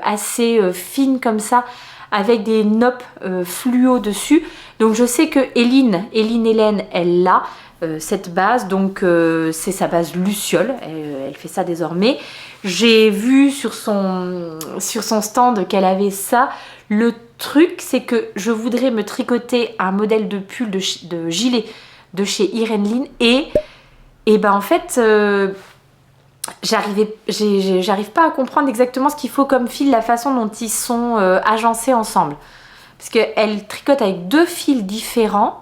assez fine comme ça, avec des noppes fluo dessus. Donc je sais que Hélène, elle l'a, cette base, donc c'est sa base Luciole, elle fait ça désormais. J'ai vu sur son stand qu'elle avait ça. Le truc, c'est que je voudrais me tricoter un modèle de pull de gilet de chez Irene Lin et en fait j'arrive pas à comprendre exactement ce qu'il faut comme fil, la façon dont ils sont agencés ensemble, parce qu'elle tricote avec 2 fils différents.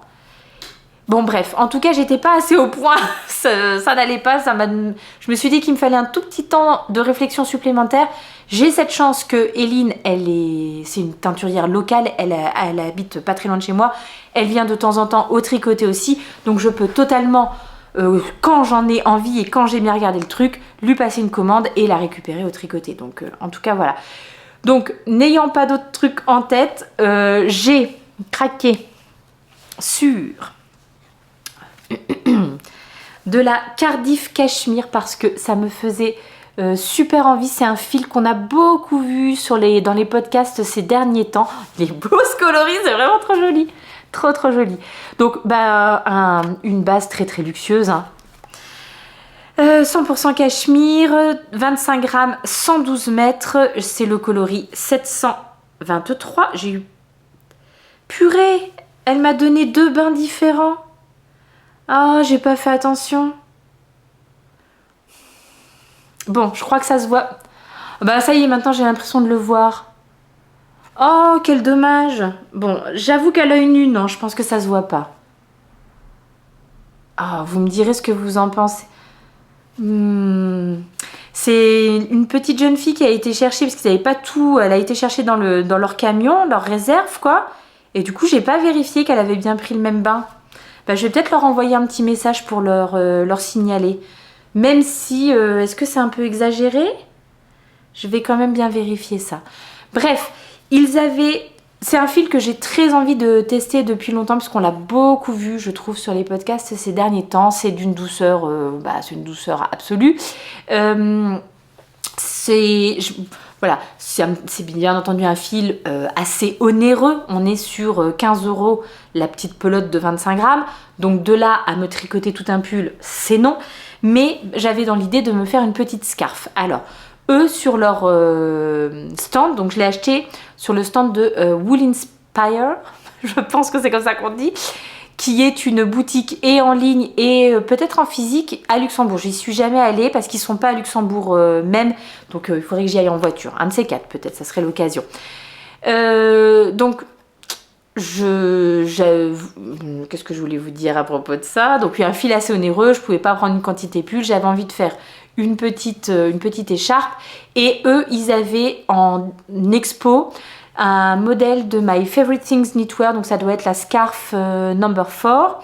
Bon bref, en tout cas j'étais pas assez au point, ça n'allait pas, je me suis dit qu'il me fallait un tout petit temps de réflexion supplémentaire. J'ai cette chance que Hélène, c'est une teinturière locale, elle habite pas très loin de chez moi, elle vient de temps en temps au tricoter aussi, donc je peux totalement, quand j'en ai envie et quand j'ai bien regardé le truc, lui passer une commande et la récupérer au tricoté. Donc en tout cas voilà. Donc n'ayant pas d'autres trucs en tête, j'ai craqué sur de la Cardiff Cachemire parce que ça me faisait super envie. C'est un fil qu'on a beaucoup vu dans les podcasts ces derniers temps. Les beaux coloris, c'est vraiment trop joli, trop joli. Donc une base très luxueuse, hein. 100% cachemire, 25 grammes, 112 mètres, c'est le coloris 723. J'ai eu purée, elle m'a donné 2 bains différents. Ah, j'ai pas fait attention. Bon, je crois que ça se voit. Bah ça y est, maintenant j'ai l'impression de le voir. Oh, quel dommage. Bon, j'avoue qu'à l'œil nu, non, je pense que ça se voit pas. Ah, vous me direz ce que vous en pensez. C'est une petite jeune fille qui a été cherchée, parce qu'ils n'avaient pas tout, elle a été cherchée dans leur camion, leur réserve, quoi. Et du coup, j'ai pas vérifié qu'elle avait bien pris le même bain. Je vais peut-être leur envoyer un petit message pour leur signaler. Même si, est-ce que c'est un peu exagéré? Je vais quand même bien vérifier ça. Bref, c'est un fil que j'ai très envie de tester depuis longtemps, parce qu'on l'a beaucoup vu, je trouve, sur les podcasts ces derniers temps. C'est d'une douceur, c'est une douceur absolue. Voilà, c'est bien entendu un fil assez onéreux. On est sur 15 € la petite pelote de 25 grammes. Donc de là à me tricoter tout un pull, c'est non. Mais j'avais dans l'idée de me faire une petite scarf. Alors, eux, sur leur stand, donc je l'ai acheté sur le stand de Wool Inspire, je pense que c'est comme ça qu'on dit, qui est une boutique et en ligne et peut-être en physique à Luxembourg. J'y suis jamais allée parce qu'ils sont pas à Luxembourg même, donc il faudrait que j'y aille en voiture. Un de ces quatre peut-être, ça serait l'occasion. Donc qu'est-ce que je voulais vous dire à propos de ça? Donc un fil assez onéreux, je pouvais pas prendre une quantité plus, j'avais envie de faire une petite écharpe et eux ils avaient en expo un modèle de My Favorite Things Knitwear, donc ça doit être la scarf number 4,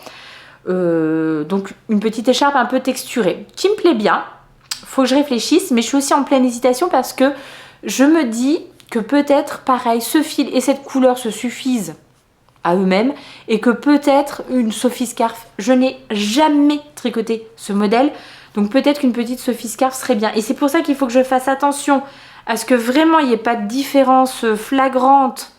donc une petite écharpe un peu texturée qui me plaît bien. Faut que je réfléchisse, mais je suis aussi en pleine hésitation parce que je me dis que peut-être pareil ce fil et cette couleur se suffisent à eux-mêmes et que peut-être une Sophie Scarf, je n'ai jamais tricoté ce modèle, donc peut-être qu'une petite Sophie Scarf serait bien, et c'est pour ça qu'il faut que je fasse attention à ce que vraiment il n'y ait pas de différence flagrante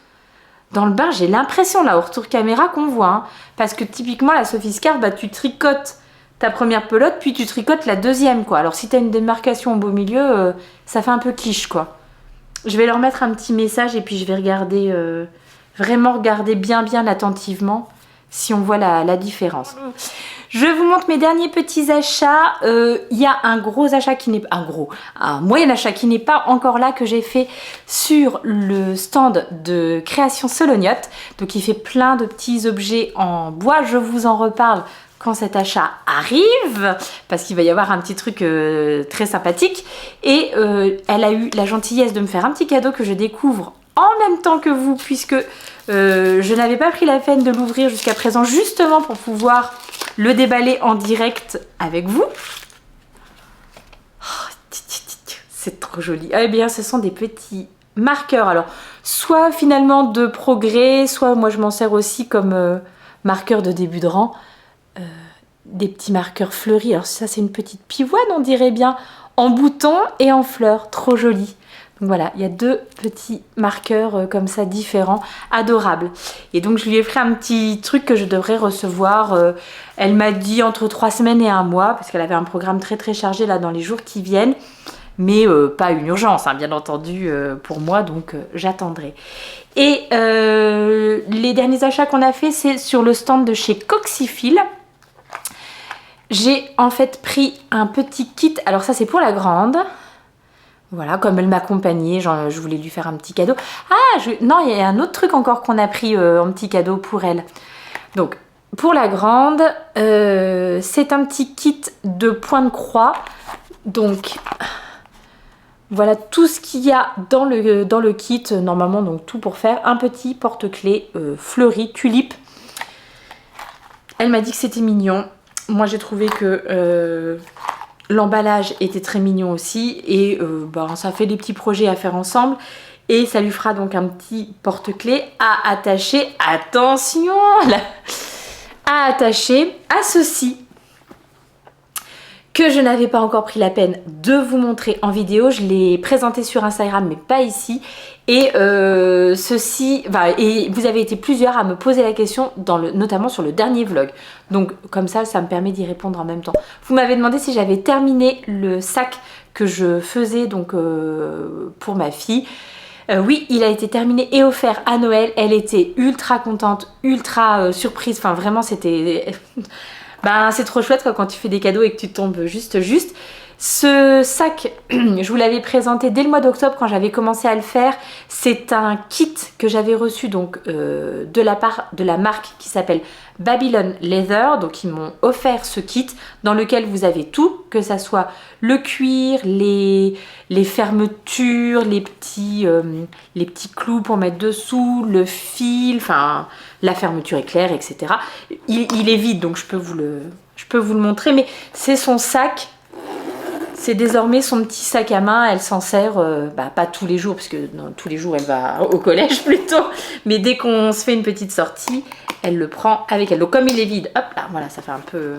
dans le bain. J'ai l'impression là au retour caméra qu'on voit, hein, parce que typiquement la Sophie Scarf, bah, tu tricotes ta première pelote puis tu tricotes la deuxième quoi. Alors si tu as une démarcation au beau milieu, ça fait un peu quiche quoi. Je vais leur mettre un petit message et puis je vais regarder, vraiment regarder bien attentivement si on voit la différence. Je vous montre mes derniers petits achats. Il y a un gros achat qui n'est pas un moyen achat qui n'est pas encore là, que j'ai fait sur le stand de création Solognotte. Donc il fait plein de petits objets en bois. Je vous en reparle quand cet achat arrive, parce qu'il va y avoir un petit truc très sympathique. Et elle a eu la gentillesse de me faire un petit cadeau que je découvre en même temps que vous, puisque je n'avais pas pris la peine de l'ouvrir jusqu'à présent, justement pour pouvoir le déballer en direct avec vous. Oh, c'est trop joli. Eh bien, ce sont des petits marqueurs. Alors, soit finalement de progrès, soit moi je m'en sers aussi comme marqueur de début de rang. Des petits marqueurs fleuris. Alors ça, c'est une petite pivoine, on dirait bien, en bouton et en fleurs. Trop joli. Donc voilà, il y a deux petits marqueurs comme ça différents, adorables. Et donc je lui ai fait un petit truc que je devrais recevoir. Elle m'a dit entre 3 semaines et 1 mois, parce qu'elle avait un programme très chargé là dans les jours qui viennent. Mais pas une urgence, hein, bien entendu, pour moi, donc j'attendrai. Et les derniers achats qu'on a fait, c'est sur le stand de chez Coxifil. J'ai en fait pris un petit kit, alors ça c'est pour la grande. Voilà, comme elle m'accompagnait, je voulais lui faire un petit cadeau. Non, il y a un autre truc encore qu'on a pris en petit cadeau pour elle. Donc, pour la grande, c'est un petit kit de point de croix. Donc, voilà tout ce qu'il y a dans le kit, normalement, donc tout pour faire un petit porte-clés fleuri, tulipe. Elle m'a dit que c'était mignon. Moi, j'ai trouvé que l'emballage était très mignon aussi. Et ça fait des petits projets à faire ensemble. Et ça lui fera donc un petit porte-clés à attacher. Attention là, à attacher à ceci, que je n'avais pas encore pris la peine de vous montrer en vidéo. Je l'ai présenté sur Instagram mais pas ici. Et et vous avez été plusieurs à me poser la question, notamment sur le dernier vlog. Donc comme ça me permet d'y répondre en même temps. Vous m'avez demandé si j'avais terminé le sac que je faisais donc pour ma fille. Oui, il a été terminé et offert à Noël. Elle était ultra contente, ultra surprise. Enfin vraiment c'était... c'est trop chouette quand tu fais des cadeaux et que tu tombes juste. Ce sac, je vous l'avais présenté dès le mois d'octobre quand j'avais commencé à le faire. C'est un kit que j'avais reçu donc de la part de la marque qui s'appelle Babylon Leather. Donc ils m'ont offert ce kit dans lequel vous avez tout, que ça soit le cuir, les fermetures, les petits clous pour mettre dessous, le fil, enfin la fermeture éclair, etc. Il est vide donc je peux vous le montrer, mais c'est son sac. C'est désormais son petit sac à main. Elle s'en sert, pas tous les jours, parce que tous les jours elle va au collège plutôt, mais dès qu'on se fait une petite sortie, elle le prend avec elle. Donc comme il est vide, hop là, voilà, ça fait un peu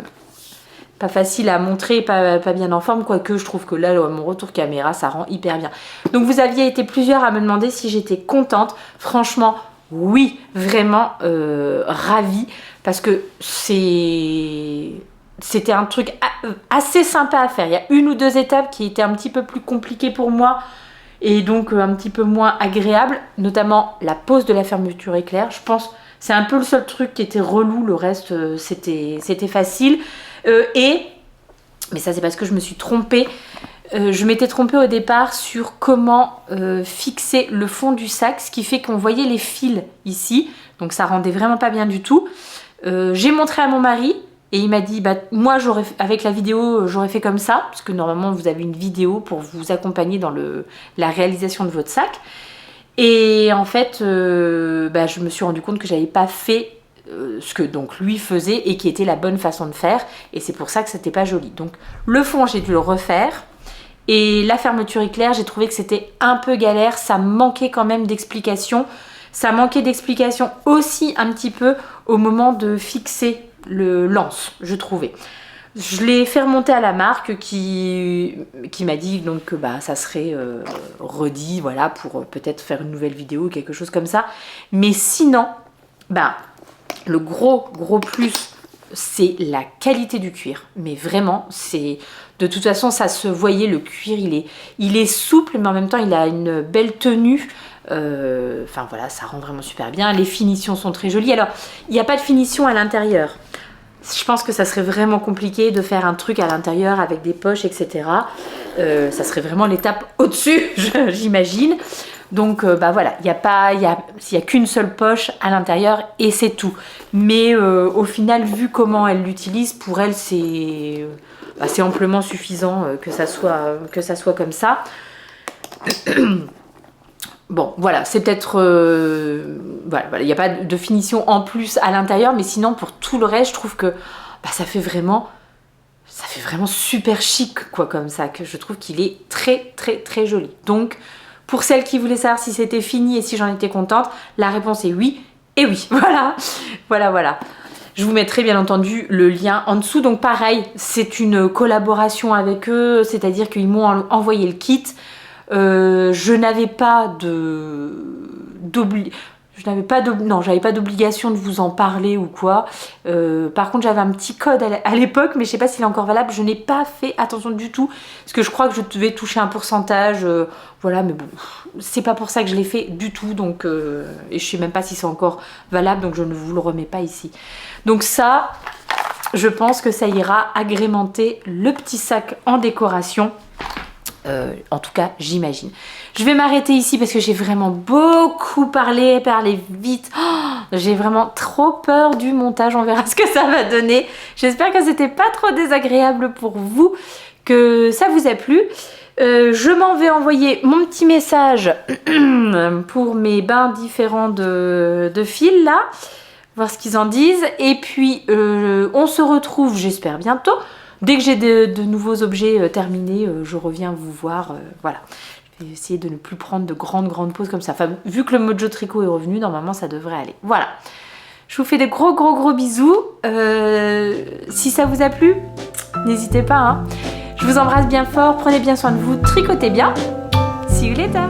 pas facile à montrer, pas bien en forme, quoique je trouve que là, mon retour caméra, ça rend hyper bien. Donc vous aviez été plusieurs à me demander si j'étais contente. Franchement, oui, vraiment ravie, parce que c'était un truc assez sympa à faire. Il y a 1 ou 2 étapes qui étaient un petit peu plus compliquées pour moi et donc un petit peu moins agréables, notamment la pose de la fermeture éclair. Je pense C'est un peu le seul truc qui était relou, le reste c'était facile. Mais ça c'est parce que je me suis trompée. Je m'étais trompée au départ sur comment fixer le fond du sac, ce qui fait qu'on voyait les fils ici, donc ça rendait vraiment pas bien du tout. J'ai montré à mon mari et il m'a dit, moi avec la vidéo j'aurais fait comme ça, parce que normalement vous avez une vidéo pour vous accompagner dans la réalisation de votre sac. Et en fait, je me suis rendu compte que j'avais pas fait ce que donc lui faisait et qui était la bonne façon de faire, et c'est pour ça que c'était pas joli. Donc le fond j'ai dû le refaire. Et la fermeture éclair, j'ai trouvé que c'était un peu galère, ça manquait quand même d'explications. Ça manquait d'explications aussi un petit peu au moment de fixer le lance, je trouvais. Je l'ai fait remonter à la marque qui m'a dit donc que ça serait redit, voilà, pour peut-être faire une nouvelle vidéo ou quelque chose comme ça. Mais sinon, le gros plus, c'est la qualité du cuir. Mais vraiment, c'est... De toute façon, ça se voyait, le cuir, il est souple, mais en même temps, il a une belle tenue. Enfin voilà, ça rend vraiment super bien. Les finitions sont très jolies. Alors, il n'y a pas de finition à l'intérieur. Je pense que ça serait vraiment compliqué de faire un truc à l'intérieur avec des poches, etc. Ça serait vraiment l'étape au-dessus, j'imagine. Donc voilà, il n'y a qu'une seule poche à l'intérieur et c'est tout. Mais au final, vu comment elle l'utilise, pour elle, c'est amplement suffisant que ça soit comme ça. Bon, voilà, c'est peut-être... voilà, il n'y a pas de finition en plus à l'intérieur, mais sinon, pour tout le reste, je trouve que ça fait vraiment super chic, quoi, comme ça, que je trouve qu'il est très, très, très joli. Donc, pour celles qui voulaient savoir si c'était fini et si j'en étais contente, la réponse est oui et oui. Voilà. Je vous mettrai bien entendu le lien en dessous. Donc pareil, c'est une collaboration avec eux, c'est-à-dire qu'ils m'ont envoyé le kit. Je n'avais pas j'avais pas d'obligation de vous en parler ou quoi. Par contre, j'avais un petit code à l'époque, mais je sais pas s'il est encore valable. Je n'ai pas fait attention du tout, parce que je crois que je devais toucher un pourcentage. Voilà, mais bon, c'est pas pour ça que je l'ai fait du tout. Donc, et je sais même pas si c'est encore valable, donc je ne vous le remets pas ici. Donc ça, je pense que ça ira agrémenter le petit sac en décoration. En tout cas, j'imagine. Je vais m'arrêter ici parce que j'ai vraiment beaucoup parlé vite. J'ai vraiment trop peur du montage. On verra ce que ça va donner. J'espère que c'était pas trop désagréable pour vous, que ça vous a plu. Je m'en vais envoyer mon petit message pour mes bains différents de fils là, voir ce qu'ils en disent. Et puis on se retrouve, j'espère, bientôt. Dès que j'ai de nouveaux objets terminés, je reviens vous voir. Voilà. Je vais essayer de ne plus prendre de grandes pauses comme ça. Enfin, vu que le Mojo Tricot est revenu, normalement ça devrait aller. Voilà. Je vous fais des gros bisous. Si ça vous a plu, n'hésitez pas. Je vous embrasse bien fort. Prenez bien soin de vous. Tricotez bien. See you later.